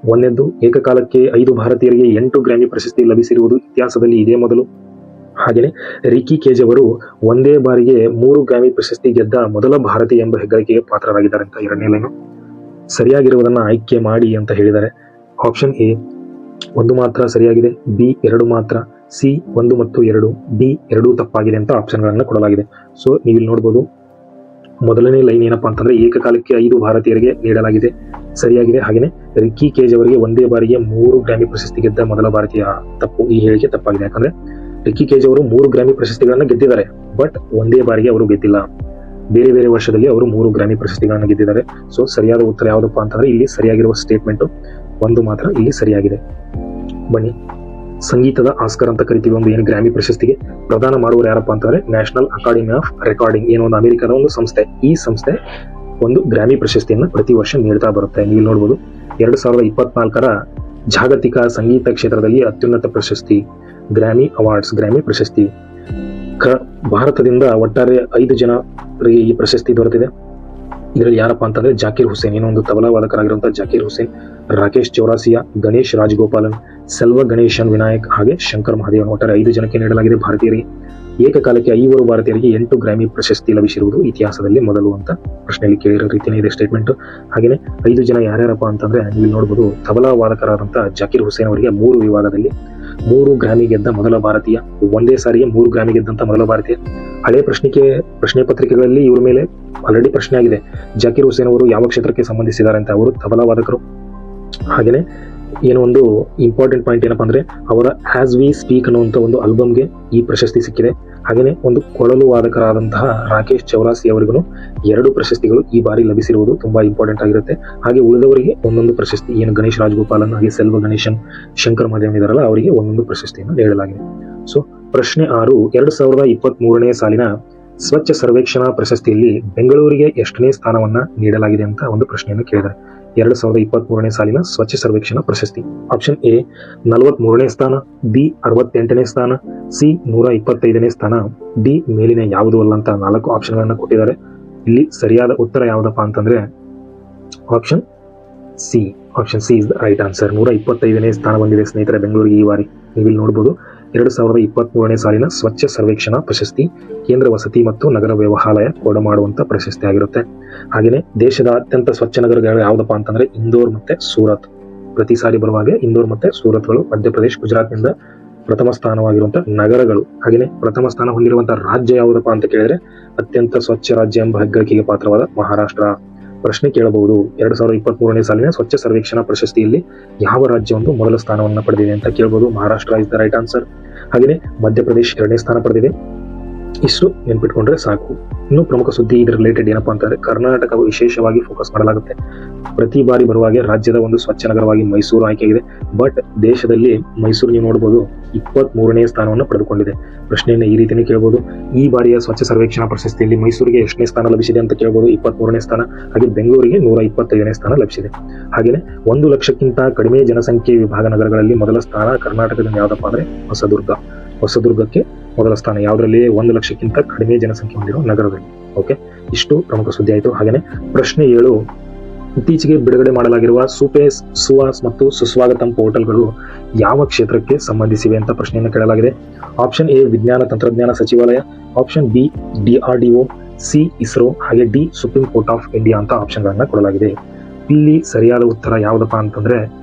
ಒಂದನೇದ್ದು, ಏಕಕಾಲಕ್ಕೆ 5 ಭಾರತೀಯರಿಗೆ 8 ಗ್ರಾಮಿ ಪ್ರಶಸ್ತಿ ಲಭಿಸಿರುವುದು ಇತಿಹಾಸದಲ್ಲಿ ಇದೇ ಮೊದಲು. ಹಾಗೆಯೇ ರಿಕಿ ಕೇಜ್ ಅವರು ಒಂದೇ ಬಾರಿಗೆ 3 ಗ್ರಾಮಿ ಪ್ರಶಸ್ತಿ ಗೆದ್ದ ಮೊದಲ ಭಾರತೀಯ ಎಂಬ ಹೆಗ್ಗಳಿಕೆಗೆ ಪಾತ್ರರಾಗಿದ್ದಾರೆ ಅಂತ 2ನೇ ಲೈನು. ಸರಿಯಾಗಿರುವುದನ್ನ ಆಯ್ಕೆ ಮಾಡಿ ಅಂತ ಹೇಳಿದ್ದಾರೆ. ಆಪ್ಷನ್ ಎ 1 ಮಾತ್ರ ಸರಿಯಾಗಿದೆ, ಬಿ 2 ಮಾತ್ರ, ಸಿ 1 ಮತ್ತು 2, ಡಿ 2 ತಪ್ಪಾಗಿದೆ ಅಂತ ಆಪ್ಷನ್ಗಳನ್ನ ಕೊಡಲಾಗಿದೆ. ಸೊ ನೀವಿಲ್ಲಿ ನೋಡ್ಬೋದು, ಮೊದಲನೇ ಲೈನ್ ಏನಪ್ಪಾ ಅಂತಂದ್ರೆ ಏಕಕಾಲಕ್ಕೆ 5 ಭಾರತೀಯರಿಗೆ ನೀಡಲಾಗಿದೆ, ಸರಿಯಾಗಿದೆ. ಹಾಗೆಯೇ ರಿಕಿ ಕೇಜ್ ಅವರಿಗೆ ಒಂದೇ ಬಾರಿಗೆ 3 ಗ್ರಾಮಿ ಪ್ರಶಸ್ತಿ ಗೆದ್ದ ಮೊದಲ ಭಾರತೀಯ, ತಪ್ಪು, ಈ ಹೇಳಿಕೆ ತಪ್ಪಾಗಿದೆ. ಯಾಕಂದ್ರೆ ರಿಕಿ ಕೇಜ್ ಅವರು 3 ಗ್ರಾಮಿ ಪ್ರಶಸ್ತಿಗಳನ್ನ ಗೆದ್ದಿದ್ದಾರೆ, ಬಟ್ ಒಂದೇ ಬಾರಿಗೆ ಅವರು ಗೆದ್ದಿಲ್ಲ. ಬೇರೆ ಬೇರೆ ವರ್ಷದಲ್ಲಿ ಅವರು 3 ಗ್ರಾಮಿ ಪ್ರಶಸ್ತಿಗಳನ್ನ ಗೆದ್ದಿದ್ದಾರೆ. ಸೊ ಸರಿಯಾದ ಉತ್ತರ ಯಾವ್ದಪ್ಪ ಅಂತಂದ್ರೆ ಇಲ್ಲಿ ಸರಿಯಾಗಿರುವ ಸ್ಟೇಟ್ಮೆಂಟ್ 1 ಮಾತ್ರ ಇಲ್ಲಿ ಸರಿಯಾಗಿದೆ. ಬನ್ನಿ, ಸಂಗೀತದ ಆಸ್ಕರ್ ಅಂತ ಕರಿತೀವಿ ಒಂದು ಏನು ಗ್ರಾಮಿ ಪ್ರಶಸ್ತಿಗೆ ಪ್ರದಾನ ಮಾಡುವರು ಯಾರಪ್ಪ ಅಂತಂದ್ರೆ ನ್ಯಾಷನಲ್ ಅಕಾಡೆಮಿ ಆಫ್ ರೆಕಾರ್ಡಿಂಗ್, ಏನೋ ಒಂದು ಅಮೆರಿಕದ ಒಂದು ಸಂಸ್ಥೆ. ಈ ಸಂಸ್ಥೆ ಒಂದು ಗ್ರಾಮಿ ಪ್ರಶಸ್ತಿಯನ್ನು ಪ್ರತಿ ವರ್ಷ ನೀಡ್ತಾ ಬರುತ್ತೆ. ನೀವು ನೋಡ್ಬೋದು 2024ರ ಜಾಗತಿಕ ಸಂಗೀತ ಕ್ಷೇತ್ರದಲ್ಲಿ ಅತ್ಯುನ್ನತ ಪ್ರಶಸ್ತಿ ಗ್ರಾಮಿ ಅವಾರ್ಡ್ಸ್, ಗ್ರಾಮಿ ಪ್ರಶಸ್ತಿ. ಭಾರತದಿಂದ ಒಟ್ಟಾರೆ 5 ಜನರಿಗೆ ಈ ಪ್ರಶಸ್ತಿ ದೊರೆತಿದೆ. ಇದರಲ್ಲಿ ಯಾರಪ್ಪ ಅಂತಂದ್ರೆ ಜಾಕೀರ್ ಹುಸೇನ್, ಏನೋ ಒಂದು ತಬಲಾ ವಾದಕರಾಗಿರುವಂತಹ ಜಾಕೀರ್ ಹುಸೇನ್, ರಾಕೇಶ್ ಚೌರಾಸಿಯಾ, ಗಣೇಶ್ ರಾಜಗೋಪಾಲನ್, ಸೆಲ್ವ ಗಣೇಶನ್ ವಿನಾಯಕ್ ಹಾಗೆ ಶಂಕರ್ ಮಹಾದೇವನ್. ಒಟ್ಟಾರೆ 5 ಜನಕ್ಕೆ ನೀಡಲಾಗಿದೆ ಭಾರತೀಯರಿಗೆ. ಏಕಕಾಲಕ್ಕೆ 5 ಭಾರತೀಯರಿಗೆ 8 ಗ್ರಾಮಿ ಪ್ರಶಸ್ತಿ ಲಭಿಸಿರುವುದು ಇತಿಹಾಸದಲ್ಲಿ ಮೊದಲು ಅಂತ ಪ್ರಶ್ನೆಯಲ್ಲಿ ಕೇಳಿರೋ ರೀತಿಯೇ ಇದೆ ಸ್ಟೇಟ್ಮೆಂಟ್. ಹಾಗೆಯೇ 5 ಜನ ಯಾರ್ಯಾರಪ್ಪ ಅಂತಂದ್ರೆ ನೀವು ನೋಡಬಹುದು, ತಬಲಾ ವಾದಕರಾದಂತಹ ಜಾಕೀರ್ ಹುಸೇನ್ ಅವರಿಗೆ 3 ವಿಭಾಗದಲ್ಲಿ 3 ಗ್ರಾಮಿ ಗೆದ್ದ ಮೊದಲ ಭಾರತೀಯ, ಒಂದೇ ಸಾರಿಗೆ 3 ಗ್ರಾಮಿ ಗೆದ್ದಂತ ಮೊದಲ ಭಾರತೀಯ. ಹಳೆ ಪ್ರಶ್ನೆ ಪತ್ರಿಕೆಗಳಲ್ಲಿ ಇವ್ರ ಮೇಲೆ ಆಲ್ರೆಡಿ ಪ್ರಶ್ನೆ ಆಗಿದೆ, ಜಾಕೀರ್ ಹುಸೇನ್ ಅವರು ಯಾವ ಕ್ಷೇತ್ರಕ್ಕೆ ಸಂಬಂಧಿಸಿದ್ದಾರೆ ಅಂತ. ಅವರು ತಬಲಾ ವಾದಕರು. ಹಾಗೇನೆ ಏನೋ ಒಂದು ಇಂಪಾರ್ಟೆಂಟ್ ಪಾಯಿಂಟ್ ಏನಪ್ಪಾ ಅಂದ್ರೆ ಅವರ ಆಸ್ ವಿ ಸ್ಪೀಕ್ ಅನ್ನುವಂತ ಒಂದು ಆಲ್ಬಮ್ಗೆ ಈ ಪ್ರಶಸ್ತಿ ಸಿಕ್ಕಿದೆ. ಹಾಗೇನೆ ಒಂದು ಕೊಳಲು ವಾದಕರಾದಂತಹ ರಾಕೇಶ್ ಚೌರಾಸಿ ಅವರಿಗೂ 2 ಪ್ರಶಸ್ತಿಗಳು ಈ ಬಾರಿ ಲಭಿಸಿರುವುದು ತುಂಬಾ ಇಂಪಾರ್ಟೆಂಟ್ ಆಗಿರುತ್ತೆ. ಹಾಗೆ ಉಳಿದವರಿಗೆ ಒಂದೊಂದು ಪ್ರಶಸ್ತಿ, ಏನು ಗಣೇಶ್ ರಾಜಗೋಪಾಲನ್ ಹಾಗೆ ಸೆಲ್ವ ಗಣೇಶನ್, ಶಂಕರ್ ಮಹಾದೇವನ್ ಇದಾರಲ್ಲ, ಅವರಿಗೆ ಒಂದೊಂದು ಪ್ರಶಸ್ತಿಯನ್ನು ನೀಡಲಾಗಿದೆ. ಸೊ ಪ್ರಶ್ನೆ 6, 2023ನೇ ಸಾಲಿನ ಸ್ವಚ್ಛ ಸರ್ವೇಕ್ಷಣಾ ಪ್ರಶಸ್ತಿಯಲ್ಲಿ ಬೆಂಗಳೂರಿಗೆ ಎಷ್ಟನೇ ಸ್ಥಾನವನ್ನ ನೀಡಲಾಗಿದೆ ಅಂತ ಒಂದು ಪ್ರಶ್ನೆಯನ್ನು ಕೇಳಿದ್ದಾರೆ. 2023ನೇ ಸಾಲಿನ ಸ್ವಚ್ಛ ಸರ್ವೇಕ್ಷಣಾ ಪ್ರಶಸ್ತಿ. ಆಪ್ಷನ್ ಎ 43ನೇ ಸ್ಥಾನ, ಬಿ 68ನೇ ಸ್ಥಾನ, ಸಿ 125ನೇ ಸ್ಥಾನ, ಡಿ ಮೇಲಿನ ಯಾವುದು ಅಲ್ಲ ಅಂತ 4 ಆಪ್ಷನ್ಗಳನ್ನ ಕೊಟ್ಟಿದ್ದಾರೆ. ಇಲ್ಲಿ ಸರಿಯಾದ ಉತ್ತರ ಯಾವ್ದಪ್ಪ ಅಂತಂದ್ರೆ option C. Option C is the right answer. 125ನೇ ಸ್ಥಾನ ಬಂದಿದೆ ಸ್ನೇಹಿತರೆ ಬೆಂಗಳೂರಿಗೆ ಈ ಬಾರಿ. ನೀವಿಲ್ಲಿ ನೋಡಬಹುದು 2023ನೇ ಸಾಲಿನ ಸ್ವಚ್ಛ ಸರ್ವೇಕ್ಷಣಾ ಪ್ರಶಸ್ತಿ ಕೇಂದ್ರ ವಸತಿ ಮತ್ತು ನಗರ ವ್ಯವಹಾರ ಕೊಡಮಾಡುವಂತ ಪ್ರಶಸ್ತಿ ಆಗಿರುತ್ತೆ. ಹಾಗೆಯೇ ದೇಶದ ಅತ್ಯಂತ ಸ್ವಚ್ಛ ನಗರಗಳು ಯಾವ್ದಪ್ಪ ಅಂತಂದ್ರೆ ಇಂದೋರ್ ಮತ್ತೆ ಸೂರತ್. ಪ್ರತಿ ಸಾರಿ ಬರುವಾಗ ಇಂದೋರ್ ಮತ್ತೆ ಸೂರತ್ಗಳು ಮಧ್ಯಪ್ರದೇಶ್, ಗುಜರಾತ್ನಿಂದ ಪ್ರಥಮ ಸ್ಥಾನವಾಗಿರುವಂತಹ ನಗರಗಳು. ಹಾಗೆಯೇ ಪ್ರಥಮ ಸ್ಥಾನ ಹೊಂದಿರುವಂತಹ ರಾಜ್ಯ ಯಾವುದಪ್ಪ ಅಂತ ಕೇಳಿದ್ರೆ ಅತ್ಯಂತ ಸ್ವಚ್ಛ ರಾಜ್ಯ ಎಂಬ ಹೆಗ್ಗಳಿಕೆಗೆ ಪಾತ್ರವಾದ ಮಹಾರಾಷ್ಟ್ರ. ಪ್ರಶ್ನೆ ಕೇಳಬಹುದು, 2023ನೇ ಸಾಲಿನ ಸ್ವಚ್ಛ ಸರ್ವೇಕ್ಷಣಾ ಪ್ರಶಸ್ತಿಯಲ್ಲಿ ಯಾವ ರಾಜ್ಯವೊಂದು ಮೊದಲ ಸ್ಥಾನವನ್ನು ಪಡೆದಿದೆ ಅಂತ ಕೇಳಬಹುದು. Maharashtra is the right answer. ಹಾಗೆಯೇ ಮಧ್ಯಪ್ರದೇಶ್ 2ನೇ ಸ್ಥಾನ ಪಡೆದಿದೆ. ಇಷ್ಟು ನೆನ್ಪಿಟ್ಕೊಂಡ್ರೆ ಸಾಕು. ಇನ್ನು ಪ್ರಮುಖ ಸುದ್ದಿ ಇದ್ರ ರಿಲೇಟೆಡ್ ಏನಪ್ಪಾ ಅಂತಂದ್ರೆ ಕರ್ನಾಟಕ ವಿಶೇಷವಾಗಿ ಫೋಕಸ್ ಮಾಡಲಾಗುತ್ತೆ. ಪ್ರತಿ ಬಾರಿ ಬರುವಾಗೆ ರಾಜ್ಯದ ಒಂದು ಸ್ವಚ್ಛ ನಗರವಾಗಿ ಮೈಸೂರು ಆಯ್ಕೆಯಾಗಿದೆ. ಬಟ್ ದೇಶದಲ್ಲಿ ಮೈಸೂರು ನೀವು ನೋಡಬಹುದು 23ನೇ ಸ್ಥಾನವನ್ನು ಪಡೆದುಕೊಂಡಿದೆ. ಪ್ರಶ್ನೆಯನ್ನು ಈ ರೀತಿಯೇ ಕೇಳಬಹುದು, ಈ ಬಾರಿಯ ಸ್ವಚ್ಛ ಸರ್ವೇಕ್ಷಣಾ ಪ್ರಶಸ್ತಿಯಲ್ಲಿ ಮೈಸೂರಿಗೆ ಎಷ್ಟನೇ ಸ್ಥಾನ ಲಭಿಸಿದೆ ಅಂತ ಕೇಳಬಹುದು. 23ನೇ ಸ್ಥಾನ. ಹಾಗೆ ಬೆಂಗಳೂರಿಗೆ 125ನೇ ಸ್ಥಾನ ಲಭಿಸಿದೆ. ಹಾಗೆಯೇ 1 ಲಕ್ಷಕ್ಕಿಂತ ಕಡಿಮೆ ಜನಸಂಖ್ಯೆ ವಿಭಾಗ ನಗರಗಳಲ್ಲಿ ಮೊದಲ ಸ್ಥಾನ ಕರ್ನಾಟಕದಿಂದ ಯಾವ್ದಪ್ಪ ಅಂದ್ರೆ ಹೊಸದುರ್ಗಕ್ಕೆ ಮೊದಲ ಸ್ಥಾನ. ಯಾವುದರಲ್ಲಿ 1 ಲಕ್ಷಕ್ಕಿಂತ ಕಡಿಮೆ ಜನಸಂಖ್ಯೆ ಹೊಂದಿರುವ ನಗರದಲ್ಲಿ. ಓಕೆ, ಇಷ್ಟು ಪ್ರಮುಖ ಸುದ್ದಿ ಆಯಿತು. ಹಾಗೆಯೇ ಪ್ರಶ್ನೆ 7, ಇತ್ತೀಚೆಗೆ ಬಿಡುಗಡೆ ಮಾಡಲಾಗಿರುವ ಸುಪೇಸ್, ಸುವಾಸ್ ಮತ್ತು ಸುಸ್ವಾಗತಂ ಪೋರ್ಟಲ್ಗಳು ಯಾವ ಕ್ಷೇತ್ರಕ್ಕೆ ಸಂಬಂಧಿಸಿವೆ ಅಂತ ಪ್ರಶ್ನೆಯನ್ನು ಕೇಳಲಾಗಿದೆ. ಆಪ್ಷನ್ ಎ ವಿಜ್ಞಾನ ತಂತ್ರಜ್ಞಾನ ಸಚಿವಾಲಯ, option B DRDO, C ISRO, ಹಾಗೆ D supreme court of India ಅಂತ ಆಪ್ಷನ್ಗಳನ್ನ ಕೊಡಲಾಗಿದೆ. ಇಲ್ಲಿ ಸರಿಯಾದ ಉತ್ತರ ಯಾವುದಪ್ಪ ಅಂತಂದ್ರೆ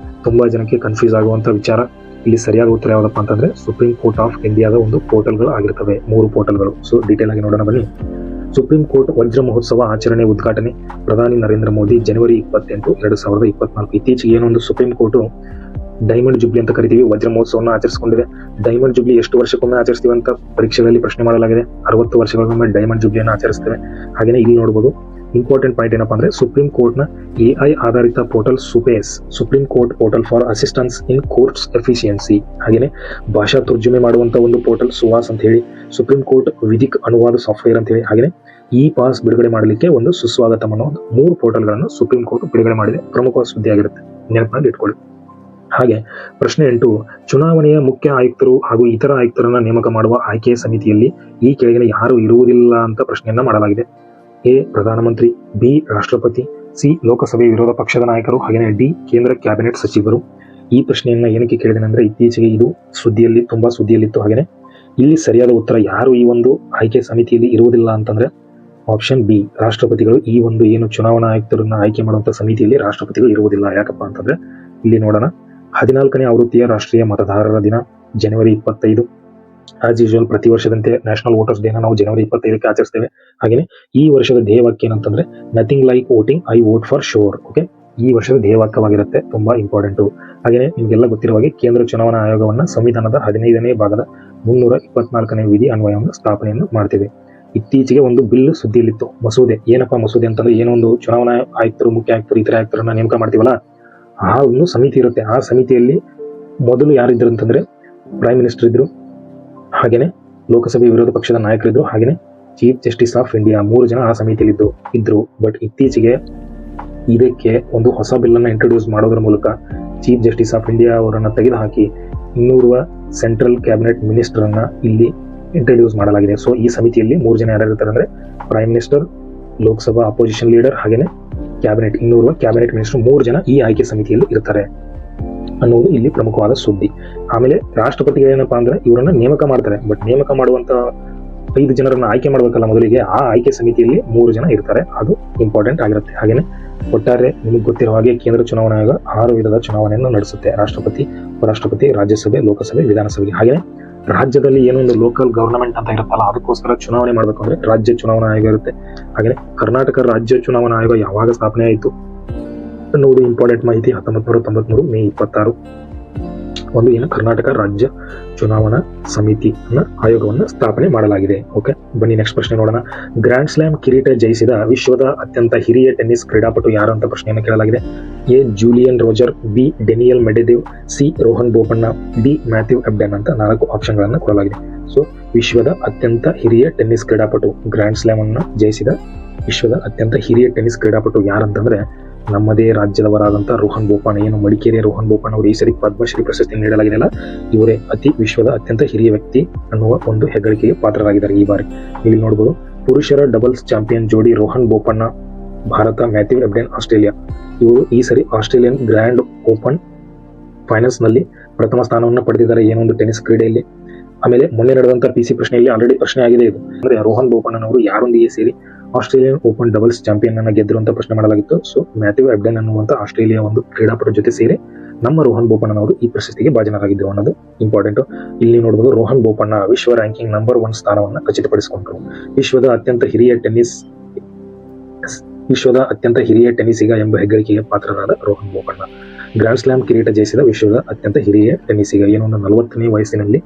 ತುಂಬಾ ಜನಕ್ಕೆ ಕನ್ಫ್ಯೂಸ್ ಆಗುವಂತ ವಿಚಾರ. ಇಲ್ಲಿ ಸರಿಯಾದ ಉತ್ತರ ಯಾವುದಪ್ಪ ಅಂತಂದ್ರೆ ಸುಪ್ರೀಂ ಕೋರ್ಟ್ ಆಫ್ ಇಂಡಿಯಾದ ಒಂದು ಪೋರ್ಟಲ್ಗಳು ಆಗಿರ್ತವೆ, 3 ಪೋರ್ಟಲ್ಗಳು. ಸೊ ಡೀಟೇಲ್ ಆಗಿ ನೋಡೋಣ ಬನ್ನಿ. ಸುಪ್ರೀಂ ಕೋರ್ಟ್ ವಜ್ರ ಮಹೋತ್ಸವ ಆಚರಣೆ ಉದ್ಘಾಟನೆ ಪ್ರಧಾನಿ ನರೇಂದ್ರ ಮೋದಿ ಜನವರಿ 28, 2024. ಇತ್ತೀಚೆಗೆ ಏನೊಂದು ಸುಪ್ರೀಂ ಕೋರ್ಟ್ ಡೈಮಂಡ್ ಜುಬ್ಲಿ ಅಂತ ಕರಿತೀವಿ, ವಜ್ರ ಮಹೋತ್ಸವವನ್ನು ಆಚರಿಸಿಕೊಂಡಿದೆ. ಡೈಮಂಡ್ ಜುಬ್ಲಿ ಎಷ್ಟು ವರ್ಷಕ್ಕೊಮ್ಮೆ ಆಚರಿಸ್ತೀವಿ ಅಂತ ಪರೀಕ್ಷೆಗಳಲ್ಲಿ ಪ್ರಶ್ನೆ ಮಾಡಲಾಗಿದೆ. 60 ವರ್ಷಗಳಿಗೊಮ್ಮೆ ಡೈಮಂಡ್ ಜುಬ್ಲಿಯನ್ನು ಆಚರಿಸ್ತೇವೆ. ಹಾಗೆಯೇ ಇಲ್ಲಿ ನೋಡಬಹುದು ಇಂಪಾರ್ಟೆಂಟ್ ಪಾಯಿಂಟ್ ಏನಪ್ಪಾ ಅಂದ್ರೆ ಸುಪ್ರೀಂ ಕೋರ್ಟ್ ನ AI ಆಧಾರಿತ portal ಸುಪೇಸ್, supreme court portal for assistance in courts efficiency, ಹಾಗೆಯೇ ಭಾಷಾ ತರ್ಜುಮೆ ಮಾಡುವಂತ ಒಂದು ಪೋರ್ಟಲ್ ಸುವಾಸ್ ಅಂತ ಹೇಳಿ, ಸುಪ್ರೀಂ ಕೋರ್ಟ್ ವಿಧಿಕ್ ಅನುವಾದ ಸಾಫ್ಟ್ವೇರ್ ಅಂತ ಹೇಳಿ, ಹಾಗೆಯೇ ಇ ಪಾಸ್ ಬಿಡುಗಡೆ ಮಾಡಲಿಕ್ಕೆ ಒಂದು ಸುಸ್ವಾಗತ ಅನ್ನೋ 3 ಪೋರ್ಟಲ್ಗಳನ್ನು ಸುಪ್ರೀಂ ಕೋರ್ಟ್ ಬಿಡುಗಡೆ ಮಾಡಿದೆ. ಪ್ರಮುಖ ಸುದ್ದಿ ಆಗಿರುತ್ತೆ, ನೆನಪಿನಲ್ಲಿ ಇಟ್ಕೊಳ್ಳಿ. ಹಾಗೆ ಪ್ರಶ್ನೆ 8, ಚುನಾವಣೆಯ ಮುಖ್ಯ ಆಯುಕ್ತರು ಹಾಗೂ ಇತರ ಆಯುಕ್ತರನ್ನ ನೇಮಕ ಮಾಡುವ ಆಯ್ಕೆಯ ಸಮಿತಿಯಲ್ಲಿ ಈ ಕೆಳಗಿನ ಯಾರು ಇರುವುದಿಲ್ಲ ಅಂತ ಪ್ರಶ್ನೆಯನ್ನ ಮಾಡಲಾಗಿದೆ. ಎ ಪ್ರಧಾನಮಂತ್ರಿ, ಬಿ ರಾಷ್ಟ್ರಪತಿ, ಸಿ ಲೋಕಸಭೆ ವಿರೋಧ ಪಕ್ಷದ ನಾಯಕರು, ಹಾಗೆಯೇ ಡಿ ಕೇಂದ್ರ ಕ್ಯಾಬಿನೆಟ್ ಸಚಿವರು. ಈ ಪ್ರಶ್ನೆಯನ್ನ ಏನಕ್ಕೆ ಕೇಳಿದೆ ಅಂದ್ರೆ ಇತ್ತೀಚೆಗೆ ಇದು ತುಂಬಾ ಸುದ್ದಿಯಲ್ಲಿತ್ತು. ಹಾಗೆಯೇ ಇಲ್ಲಿ ಸರಿಯಾದ ಉತ್ತರ ಯಾರು ಈ ಒಂದು ಆಯ್ಕೆ ಸಮಿತಿಯಲ್ಲಿ ಇರುವುದಿಲ್ಲ ಅಂತಂದ್ರೆ ಆಪ್ಷನ್ ಬಿ ರಾಷ್ಟ್ರಪತಿಗಳು. ಈ ಒಂದು ಏನು ಚುನಾವಣಾ ಆಯುಕ್ತರನ್ನ ಆಯ್ಕೆ ಮಾಡುವಂತ ಸಮಿತಿಯಲ್ಲಿ ರಾಷ್ಟ್ರಪತಿಗಳು ಇರುವುದಿಲ್ಲ. ಯಾಕಪ್ಪ ಅಂತಂದ್ರೆ ಇಲ್ಲಿ ನೋಡೋಣ, 14ನೇ ಆವೃತ್ತಿಯ ರಾಷ್ಟ್ರೀಯ ಮತದಾರರ ದಿನ ಜನವರಿ 25. ಆಸ್ ಯೂಶುವಲ್ ಪ್ರತಿ ವರ್ಷದಂತೆ ನ್ಯಾಷನಲ್ ವೋಟರ್ಸ್ ಡೇನ ನಾವು ಜನವರಿ 25ಕ್ಕೆ ಆಚರಿಸ್ತೇವೆ. ಹಾಗೆಯೇ ಈ ವರ್ಷದ ಧ್ಯೇಯವಾಕ್ಯ ಏನಂತಂದ್ರೆ nothing like voting, I vote for sure. Okay, ಈ ವರ್ಷದ ಧ್ಯೇಯವಾಕ್ಯವಾಗಿರುತ್ತೆ, ತುಂಬಾ ಇಂಪಾರ್ಟೆಂಟು. ಹಾಗೆಯೇ ನಿಮಗೆಲ್ಲ ಗೊತ್ತಿರುವ ಹಾಗೆ ಕೇಂದ್ರ ಚುನಾವಣಾ ಆಯೋಗವನ್ನ ಸಂವಿಧಾನದ 15ನೇ ಭಾಗದ 324ನೇ ವಿಧಿ ಅನ್ವಯವನ್ನು ಸ್ಥಾಪನೆಯನ್ನು ಮಾಡ್ತೇವೆ. ಇತ್ತೀಚೆಗೆ ಒಂದು ಬಿಲ್ ಸುದ್ದಿಯಲ್ಲಿತ್ತು, ಮಸೂದೆ. ಏನಪ್ಪಾ ಮಸೂದೆ ಅಂತಂದ್ರೆ ಏನೋ ಒಂದು ಚುನಾವಣಾ ಆಯುಕ್ತರು, ಮುಖ್ಯ ಆಯುಕ್ತರು, ಇತರ ಆಯುಕ್ತರನ್ನ ನೇಮಕ ಮಾಡ್ತೀವಲ್ಲ, ಆ ಒಂದು ಸಮಿತಿ ಇರುತ್ತೆ. ಆ ಸಮಿತಿಯಲ್ಲಿ ಮೊದಲು ಯಾರಿದ್ರು ಅಂತಂದ್ರೆ ಪ್ರೈಮ್ ಮಿನಿಸ್ಟರ್ ಇದ್ರು, ಹಾಗೇನೆ ಲೋಕಸಭೆ ವಿರೋಧ ಪಕ್ಷದ ನಾಯಕರಿದ್ರು, ಹಾಗೇನೆ ಚೀಫ್ ಜಸ್ಟಿಸ್ ಆಫ್ ಇಂಡಿಯಾ, 3 ಜನ ಆ ಸಮಿತಿಯಲ್ಲಿ ಇದ್ರು. ಬಟ್ ಇತ್ತೀಚೆಗೆ ಇದಕ್ಕೆ ಒಂದು ಹೊಸ ಬಿಲ್ ಅನ್ನ ಇಂಟ್ರೊಡ್ಯೂಸ್ ಮಾಡೋದ್ರ ಮೂಲಕ ಚೀಫ್ ಜಸ್ಟಿಸ್ ಆಫ್ ಇಂಡಿಯಾ ಅವರನ್ನ ತೆಗೆದುಹಾಕಿ 200 ಸೆಂಟ್ರಲ್ ಕ್ಯಾಬಿನೆಟ್ ಮಿನಿಸ್ಟರ್ ಅನ್ನ ಇಲ್ಲಿ ಇಂಟ್ರೊಡ್ಯೂಸ್ ಮಾಡಲಾಗಿದೆ. ಸೊ ಈ ಸಮಿತಿಯಲ್ಲಿ 3 ಜನ ಯಾರಿರ್ತಾರೆ ಅಂದ್ರೆ prime minister, Lok Sabha opposition leader, ಹಾಗೇನೆ ಕ್ಯಾಬಿನೆಟ್ 200 ಕ್ಯಾಬಿನೆಟ್ ಮಿನಿಸ್ಟರ್, 3 ಜನ ಈ ಆಯ್ಕೆ ಸಮಿತಿಯಲ್ಲಿ ಇರ್ತಾರೆ ಅನ್ನೋದು ಇಲ್ಲಿ ಪ್ರಮುಖವಾದ ಸುದ್ದಿ. ಆಮೇಲೆ ರಾಷ್ಟ್ರಪತಿಗಳು ಏನಪ್ಪಾ ಅಂದ್ರೆ ಇವರನ್ನ ನೇಮಕ ಮಾಡ್ತಾರೆ. ಬಟ್ ನೇಮಕ ಮಾಡುವಂತ 5 ಜನರನ್ನ ಆಯ್ಕೆ ಮಾಡಬೇಕಲ್ಲ ಮೊದಲಿಗೆ, ಆ ಆಯ್ಕೆ ಸಮಿತಿಯಲ್ಲಿ 3 ಜನ ಇರ್ತಾರೆ. ಅದು ಇಂಪಾರ್ಟೆಂಟ್ ಆಗಿರುತ್ತೆ. ಹಾಗೇನೆ ಒಟ್ಟಾರೆ ನಿಮಗೆ ಗೊತ್ತಿರುವ ಹಾಗೆ ಕೇಂದ್ರ ಚುನಾವಣಾ ಆಯೋಗ 6 ವಿಧದ ಚುನಾವಣೆಯನ್ನು ನಡೆಸುತ್ತೆ. ರಾಷ್ಟ್ರಪತಿ, ಉಪರಾಷ್ಟ್ರಪತಿ, ರಾಜ್ಯಸಭೆ, ಲೋಕಸಭೆ, ವಿಧಾನಸಭೆಗೆ. ಹಾಗೆಯೇ ರಾಜ್ಯದಲ್ಲಿ ಏನೊಂದು ಲೋಕಲ್ ಗವರ್ನಮೆಂಟ್ ಅಂತ ಇರುತ್ತಲ್ಲ, ಅದಕ್ಕೋಸ್ಕರ ಚುನಾವಣೆ ಮಾಡಬೇಕು ಅಂದ್ರೆ ರಾಜ್ಯ ಚುನಾವಣಾ ಆಯೋಗ ಇರುತ್ತೆ. ಹಾಗೆ ಕರ್ನಾಟಕ ರಾಜ್ಯ ಚುನಾವಣಾ ಆಯೋಗ ಯಾವಾಗ ಸ್ಥಾಪನೆ ಆಯಿತು ಅನ್ನೋದು ಇಂಪಾರ್ಟೆಂಟ್ ಮಾಹಿತಿ. 1993 ಮೇ 26 ಒಂದು ಏನು ಕರ್ನಾಟಕ ರಾಜ್ಯ ಚುನಾವಣಾ ಸಮಿತಿ ಆಯೋಗವನ್ನು ಸ್ಥಾಪನೆ ಮಾಡಲಾಗಿದೆ. ಓಕೆ, ಬನ್ನಿ ನೆಕ್ಸ್ಟ್ ಪ್ರಶ್ನೆ ನೋಡೋಣ. ಗ್ರ್ಯಾಂಡ್ ಸ್ಲಾಮ್ ಕಿರೀಟ ಜಯಿಸಿದ ವಿಶ್ವದ ಅತ್ಯಂತ ಹಿರಿಯ ಟೆನ್ನಿಸ್ ಕ್ರೀಡಾಪಟು ಯಾರು ಅಂತ ಪ್ರಶ್ನೆಯನ್ನು ಕೇಳಲಾಗಿದೆ. A Julian Roger, B Daniel Medvedev, C Rohan Bopanna, D Matthew Ebden ಅಂತ 4 ಆಪ್ಷನ್ಗಳನ್ನು ಕೊಡಲಾಗಿದೆ. ಸೊ ವಿಶ್ವದ ಅತ್ಯಂತ ಹಿರಿಯ ಟೆನ್ನಿಸ್ ಕ್ರೀಡಾಪಟು, ಗ್ರ್ಯಾಂಡ್ ಸ್ಲಾಮ್ ಅನ್ನು ಜಯಿಸಿದ ವಿಶ್ವದ ಅತ್ಯಂತ ಹಿರಿಯ ಟೆನ್ನಿಸ್ ಕ್ರೀಡಾಪಟು ಯಾರಂತಂದ್ರೆ ನಮ್ಮದೇ ರಾಜ್ಯದವರಾದಂಥ ರೋಹನ್ ಬೋಪಣ್ಣ. ಏನು ಮಡಿಕೇರಿಯ ರೋಹನ್ ಬೋಪಣ್ಣ ಅವರು ಈ ಸರಿ ಪದ್ಮಶ್ರೀ ಪ್ರಶಸ್ತಿ ನೀಡಲಾಗಿದೆಯಲ್ಲ, ಇವರೇ ವಿಶ್ವದ ಅತ್ಯಂತ ಹಿರಿಯ ವ್ಯಕ್ತಿ ಅನ್ನುವ ಒಂದು ಹೆಗ್ಗಳಿಕೆಗೆ ಪಾತ್ರರಾಗಿದ್ದಾರೆ ಈ ಬಾರಿ. ನೀವು ನೋಡಬಹುದು ಪುರುಷರ ಡಬಲ್ಸ್ ಚಾಂಪಿಯನ್ ಜೋಡಿ Rohan Bopanna Bharat, Matthew Ebden Australia. ಇವರು ಈ ಸರಿ ಆಸ್ಟ್ರೇಲಿಯನ್ ಗ್ರ್ಯಾಂಡ್ ಓಪನ್ ಫೈನಲ್ಸ್ ನಲ್ಲಿ ಪ್ರಥಮ ಸ್ಥಾನವನ್ನು ಪಡೆದಿದ್ದಾರೆ ಏನೊಂದು ಟೆನ್ನಿಸ್ ಕ್ರೀಡೆಯಲ್ಲಿ. ಆಮೇಲೆ ಮೊನ್ನೆ ನಡೆದಂತ PC ಪ್ರಶ್ನೆಯಲ್ಲಿ ಆಲ್ರೆಡಿ ಪ್ರಶ್ನೆ ಆಗಿದೆ ಇದು, ಅಂದ್ರೆ ರೋಹನ್ ಬೋಪಣ್ಣನವರು ಯಾರೊಂದಿಗೆ ಸೇರಿ ಆಸ್ಟ್ರೇಲಿಯನ್ ಓಪನ್ ಡಬಲ್ಸ್ ಚಾಂಪಿಯನ್ ಅನ್ನ ಗೆದ್ದರು ಅಂತ ಪ್ರಶ್ನೆ ಮಾಡಲಾಗಿತ್ತು. ಸೊ ಮ್ಯಾಥ್ಯೂ ಎಬ್ಡನ್ ಅನ್ನುವಂತ ಆಸ್ಟ್ರೇಲಿಯಾ ಒಂದು ಕ್ರೀಡಾಪಟು ಜೊತೆ ಸೇರಿ ನಮ್ಮ ರೋಹನ್ ಬೋಪಣ್ಣನವರು ಈ ಪ್ರಶಸ್ತಿಗೆ ಭಾಜನರಾಗಿದ್ದರು ಅನ್ನೋದು ಇಂಪಾರ್ಟೆಂಟ್. ಇಲ್ಲಿ ನೋಡಬಹುದು ರೋಹನ್ ಬೋಪಣ್ಣ ವಿಶ್ವ ರ್ಯಾಂಕಿಂಗ್ ನಂಬರ್ 1 ಸ್ಥಾನವನ್ನು ಖಚಿತಪಡಿಸಿಕೊಂಡರು. ವಿಶ್ವದ ಅತ್ಯಂತ ಹಿರಿಯ ಟೆನ್ನಿಸಿಗ ಎಂಬ ಹೆಗ್ಗಳಿಕೆಗೆ ಪಾತ್ರರಾದ ರೋಹನ್ ಬೋಪಣ್ಣ ಗ್ರ್ಯಾಂಡ್ ಸ್ಲಾಮ್ ಕಿರೀಟ ಜಯಿಸಿದ ವಿಶ್ವದ ಅತ್ಯಂತ ಹಿರಿಯ ಟೆನ್ನಿಸಿಗ. ಏನೊಂದು 40ನೇ ವಯಸ್ಸಿನಲ್ಲಿ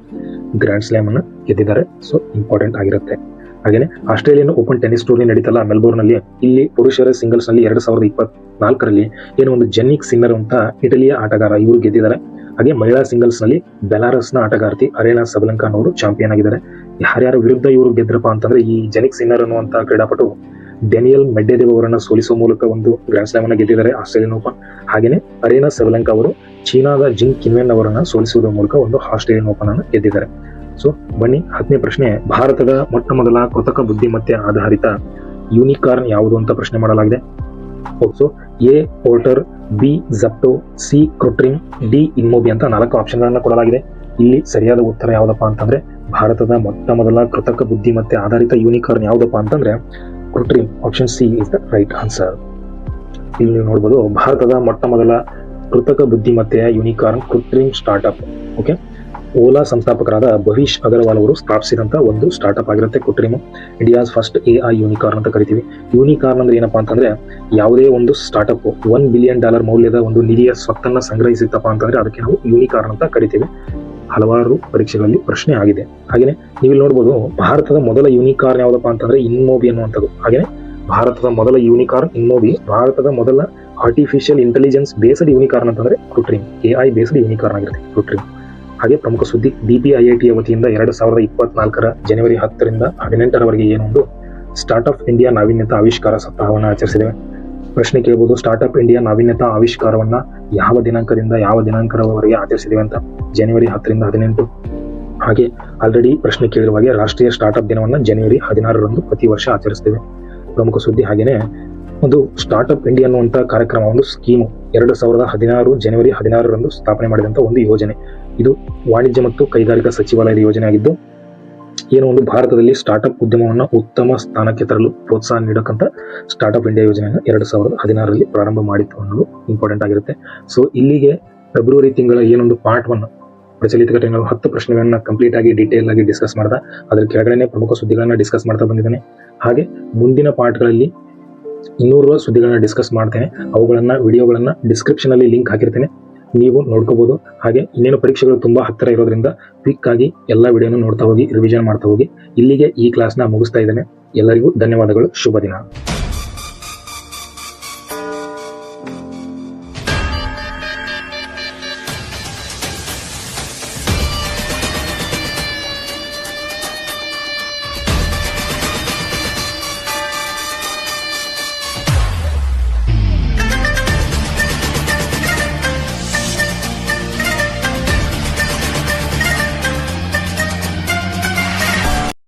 ಗ್ರ್ಯಾಂಡ್ ಸ್ಲಾಮ್ ಅನ್ನು ಗೆದ್ದಿದ್ದಾರೆ. ಸೊ ಇಂಪಾರ್ಟೆಂಟ್ ಆಗಿರುತ್ತೆ. ಹಾಗೇನೆ ಆಸ್ಟ್ರೇಲಿಯನ್ ಓಪನ್ ಟೆನ್ನಿಸ್ ಟೂರ್ನಿ ನಡೀತಲ್ಲ ಮೆಲ್ಬೋರ್ನ್ ನಲ್ಲಿ, ಇಲ್ಲಿ ಪುರುಷರ ಸಿಂಗಲ್ಸ್ ನಲ್ಲಿ 2024ರಲ್ಲಿ ಏನೋ ಒಂದು ಜೆನ್ನಿಕ್ ಸಿನ್ನರ್ ಅಂತ ಇಟಲಿಯ ಆಟಗಾರ, ಇವರು ಗೆದ್ದಿದ್ದಾರೆ. ಹಾಗೆ ಮಹಿಳಾ ಸಿಂಗಲ್ಸ್ ನಲ್ಲಿ ಬೆಲಾರಸ್ ನ ಆಟಗಾರ್ತಿ ಅರೇನಾ ಸಬಲೆಂಕಾ ಅನ್ನೋರು ಚಾಂಪಿಯನ್ ಆಗಿದ್ದಾರೆ. ಯಾರ್ಯಾರ ವಿರುದ್ಧ ಇವರು ಗೆದ್ರಪ್ಪ ಅಂತಂದ್ರೆ ಈ ಜೆನಿಕ್ ಸಿನ್ನರ್ ಅನ್ನುವಂತ ಕ್ರೀಡಾಪಟು ಡೆನಿಯಲ್ ಮೆಡ್ವೆದೇವ್ ಅವರನ್ನ ಸೋಲಿಸುವ ಮೂಲಕ ಒಂದು ಗ್ರ್ಯಾಂಡ್ ಸ್ಲಾಮ್ ಅನ್ನ ಗೆದ್ದಿದ್ದಾರೆ ಆಸ್ಟ್ರೇಲಿಯನ್ ಓಪನ್. ಹಾಗೇನೆ ಅರೇನಾ ಸಬಲೆಂಕಾ ಅವರು ಚೀನಾದ ಜಿಂಗ್ ಕಿನ್ವೆನ್ ಅವರನ್ನ ಸೋಲಿಸುವುದರ ಮೂಲಕ ಒಂದು ಆಸ್ಟ್ರೇಲಿಯನ್ ಓಪನ್ ಅನ್ನು ಗೆದ್ದಿದ್ದಾರೆ. ಸೊ ಬನ್ನಿ 10ನೇ ಪ್ರಶ್ನೆ. ಭಾರತದ ಮೊಟ್ಟ ಮೊದಲ ಕೃತಕ ಬುದ್ಧಿಮತ್ತೆ ಆಧಾರಿತ ಯೂನಿಕಾರ್ನ್ ಯಾವುದು ಅಂತ ಪ್ರಶ್ನೆ ಮಾಡಲಾಗಿದೆ. So A Porter, B Zepto, C Krutrim, D InMobi ಅಂತ 4 ಆಪ್ಷನ್ಗಳನ್ನ ಕೊಡಲಾಗಿದೆ. ಇಲ್ಲಿ ಸರಿಯಾದ ಉತ್ತರ ಯಾವುದಪ್ಪ ಅಂತಂದ್ರೆ ಭಾರತದ ಮೊಟ್ಟ ಮೊದಲ ಕೃತಕ ಬುದ್ಧಿಮತ್ತೆ ಆಧಾರಿತ ಯೂನಿಕಾರ್ನ್ ಯಾವುದಪ್ಪ ಅಂತಂದ್ರೆ Krutrim. Option C is the right answer. ಇಲ್ಲಿ ನೀವು ನೋಡ್ಬೋದು ಭಾರತದ ಮೊಟ್ಟ ಮೊದಲ ಕೃತಕ ಬುದ್ಧಿಮತ್ತೆಯ unicorn Krutrim startup. Okay, Ola ಸಂಸ್ಥಾಪಕರಾದ ಭವಿಷ್ ಅಗರ್ವಾಲ್ ಅವರು ಸ್ಥಾಪಿಸಿದಂತ ಒಂದು ಸ್ಟಾರ್ಟ್ಅಪ್ ಆಗಿರುತ್ತೆ Krutrim. India's first AI unicorn ಅಂತ ಕರಿತೀವಿ. ಯೂನಿಕಾರ್ನ್ ಅಂದ್ರೆ ಏನಪ್ಪಾ ಅಂತಂದ್ರೆ ಯಾವುದೇ ಒಂದು ಸ್ಟಾರ್ಟ್ಅಪ್ $1 ಬಿಲಿಯನ್ ಮೌಲ್ಯದ ಒಂದು ನಿಧಿಯ ಸ್ವತ್ತನ್ನ ಸಂಗ್ರಹಿಸಿತ್ತಪ್ಪ ಅಂತಂದ್ರೆ ಅದಕ್ಕೆ ನಾವು ಯೂನಿಕಾರ್ನ್ ಅಂತ ಕರಿತೀವಿ. ಹಲವಾರು ಪರೀಕ್ಷೆಗಳಲ್ಲಿ ಪ್ರಶ್ನೆ ಆಗಿದೆ. ಹಾಗೇನೆ ನೀವು ಇಲ್ಲಿ ನೋಡ್ಬೋದು ಭಾರತದ ಮೊದಲ ಯೂನಿಕಾರ್ನ್ ಯಾವ್ದಪ್ಪ ಅಂತಂದ್ರೆ ಇನ್ಮೋಬಿ ಅನ್ನುವಂಥದ್ದು. ಹಾಗೇನೆ ಭಾರತದ ಮೊದಲ ಯೂನಿಕಾರ್ನ್ ಇನ್ಮೋಬಿ, ಭಾರತದ ಮೊದಲ ಆರ್ಟಿಫಿಷಿಯಲ್ ಇಂಟೆಲಿಜೆನ್ಸ್ ಬೇಸ್ಡ್ ಯೂನಿಕಾರ್ನ್ ಅಂತಂದ್ರೆ ಕೃತ್ರಿಮ್, AI ಬೇಸ್ಡ್ ಯೂನಿಕಾರ್ನ್ ಆಗಿರುತ್ತೆ ಕೃತ್ರಿಮ್. ಹಾಗೆ ಪ್ರಮುಖ ಸುದ್ದಿ, DPIIT ವತಿಯಿಂದ 2024 ಜನವರಿ 10ರಿಂದ 18ರವರೆಗೆ ಏನೊಂದು ಸ್ಟಾರ್ಟ್ಅಪ್ ಇಂಡಿಯಾ ನಾವೀನ್ಯತಾ ಆವಿಷ್ಕಾರ ಸಪ್ತಾಹವನ್ನು ಆಚರಿಸಿದ್ದೇವೆ. ಪ್ರಶ್ನೆ ಕೇಳಬಹುದು, ಸ್ಟಾರ್ಟ್ಅಪ್ ಇಂಡಿಯಾ ನಾವೀನ್ಯತಾ ಆವಿಷ್ಕಾರವನ್ನ ಯಾವ ದಿನಾಂಕದಿಂದ ಯಾವ ದಿನಾಂಕದವರೆಗೆ ಆಚರಿಸಿದ್ದೇವೆ ಅಂತ. ಜನವರಿ 10ರಿಂದ 18. ಹಾಗೆ ಆಲ್ರೆಡಿ ಪ್ರಶ್ನೆ ಕೇಳಿರುವ ಹಾಗೆ ರಾಷ್ಟ್ರೀಯ ಸ್ಟಾರ್ಟ್ಅಪ್ ದಿನವನ್ನ ಜನವರಿ 16ರಂದು ಪ್ರತಿ ವರ್ಷ ಆಚರಿಸ್ತೇವೆ. ಪ್ರಮುಖ ಸುದ್ದಿ, ಹಾಗೇನೆ ಒಂದು ಸ್ಟಾರ್ಟ್ಅಪ್ ಇಂಡಿಯಾ ಅನ್ನುವಂಥ ಕಾರ್ಯಕ್ರಮ, ಒಂದು ಸ್ಕೀಮು 2016 ಜನವರಿ 16ರಂದು ಸ್ಥಾಪನೆ ಮಾಡಿದಂಥ ಒಂದು ಯೋಜನೆ. ಇದು ವಾಣಿಜ್ಯ ಮತ್ತು ಕೈಗಾರಿಕಾ ಸಚಿವಾಲಯದ ಯೋಜನೆ ಆಗಿದ್ದು, ಏನು ಒಂದು ಭಾರತದಲ್ಲಿ ಸ್ಟಾರ್ಟ್ಅಪ್ ಉದ್ಯಮವನ್ನು ಉತ್ತಮ ಸ್ಥಾನಕ್ಕೆ ತರಲು ಪ್ರೋತ್ಸಾಹ ನೀಡಕ್ಕಂತ ಸ್ಟಾರ್ಟ್ಅಪ್ ಇಂಡಿಯಾ ಯೋಜನೆಯನ್ನು 2016ರಲ್ಲಿ ಪ್ರಾರಂಭ ಮಾಡಿತ್ತು ಅನ್ನೋದು ಇಂಪಾರ್ಟೆಂಟ್ ಆಗಿರುತ್ತೆ. ಸೊ ಇಲ್ಲಿಗೆ ಫೆಬ್ರವರಿ ತಿಂಗಳ ಏನೊಂದು ಪಾರ್ಟ್ 1 ಪ್ರಚಲಿತ ಘಟನೆಗಳು 10 ಪ್ರಶ್ನೆಗಳನ್ನ ಕಂಪ್ಲೀಟ್ ಆಗಿ ಡೀಟೇಲ್ ಆಗಿ ಡಿಸ್ಕಸ್ ಮಾಡ್ತಾ ಅದರ ಕೆಳಗಡೆ ಪ್ರಮುಖ ಸುದ್ದಿಗಳನ್ನ ಡಿಸ್ಕಸ್ ಮಾಡ್ತಾ ಬಂದಿದ್ದೇನೆ. ಹಾಗೆ ಮುಂದಿನ ಪಾರ್ಟ್ಗಳಲ್ಲಿ 200 ಸುದ್ದಿಗಳನ್ನ ಡಿಸ್ಕಸ್ ಮಾಡ್ತೇನೆ. ಅವುಗಳನ್ನ ವಿಡಿಯೋಗಳನ್ನ ಡಿಸ್ಕ್ರಿಪ್ಷನ್ ಅಲ್ಲಿ ಲಿಂಕ್ ಹಾಕಿರ್ತೇನೆ, ನೀವು ನೋಡ್ಕೋಬಹುದು. ಹಾಗೆ ಇನ್ನೇನು ಪರೀಕ್ಷೆಗಳು ತುಂಬಾ ಹತ್ತಿರ ಇರೋದ್ರಿಂದ ಕ್ವಿಕ್ ಆಗಿ ಎಲ್ಲ ವಿಡಿಯೋನು ನೋಡ್ತಾ ಹೋಗಿ, ರಿವಿಷನ್ ಮಾಡ್ತಾ ಹೋಗಿ. ಇಲ್ಲಿಗೆ ಈ ಕ್ಲಾಸ್ನ ಮುಗಿಸ್ತಾ ಇದ್ದೇನೆ. ಎಲ್ಲರಿಗೂ ಧನ್ಯವಾದಗಳು. ಶುಭ ದಿನ.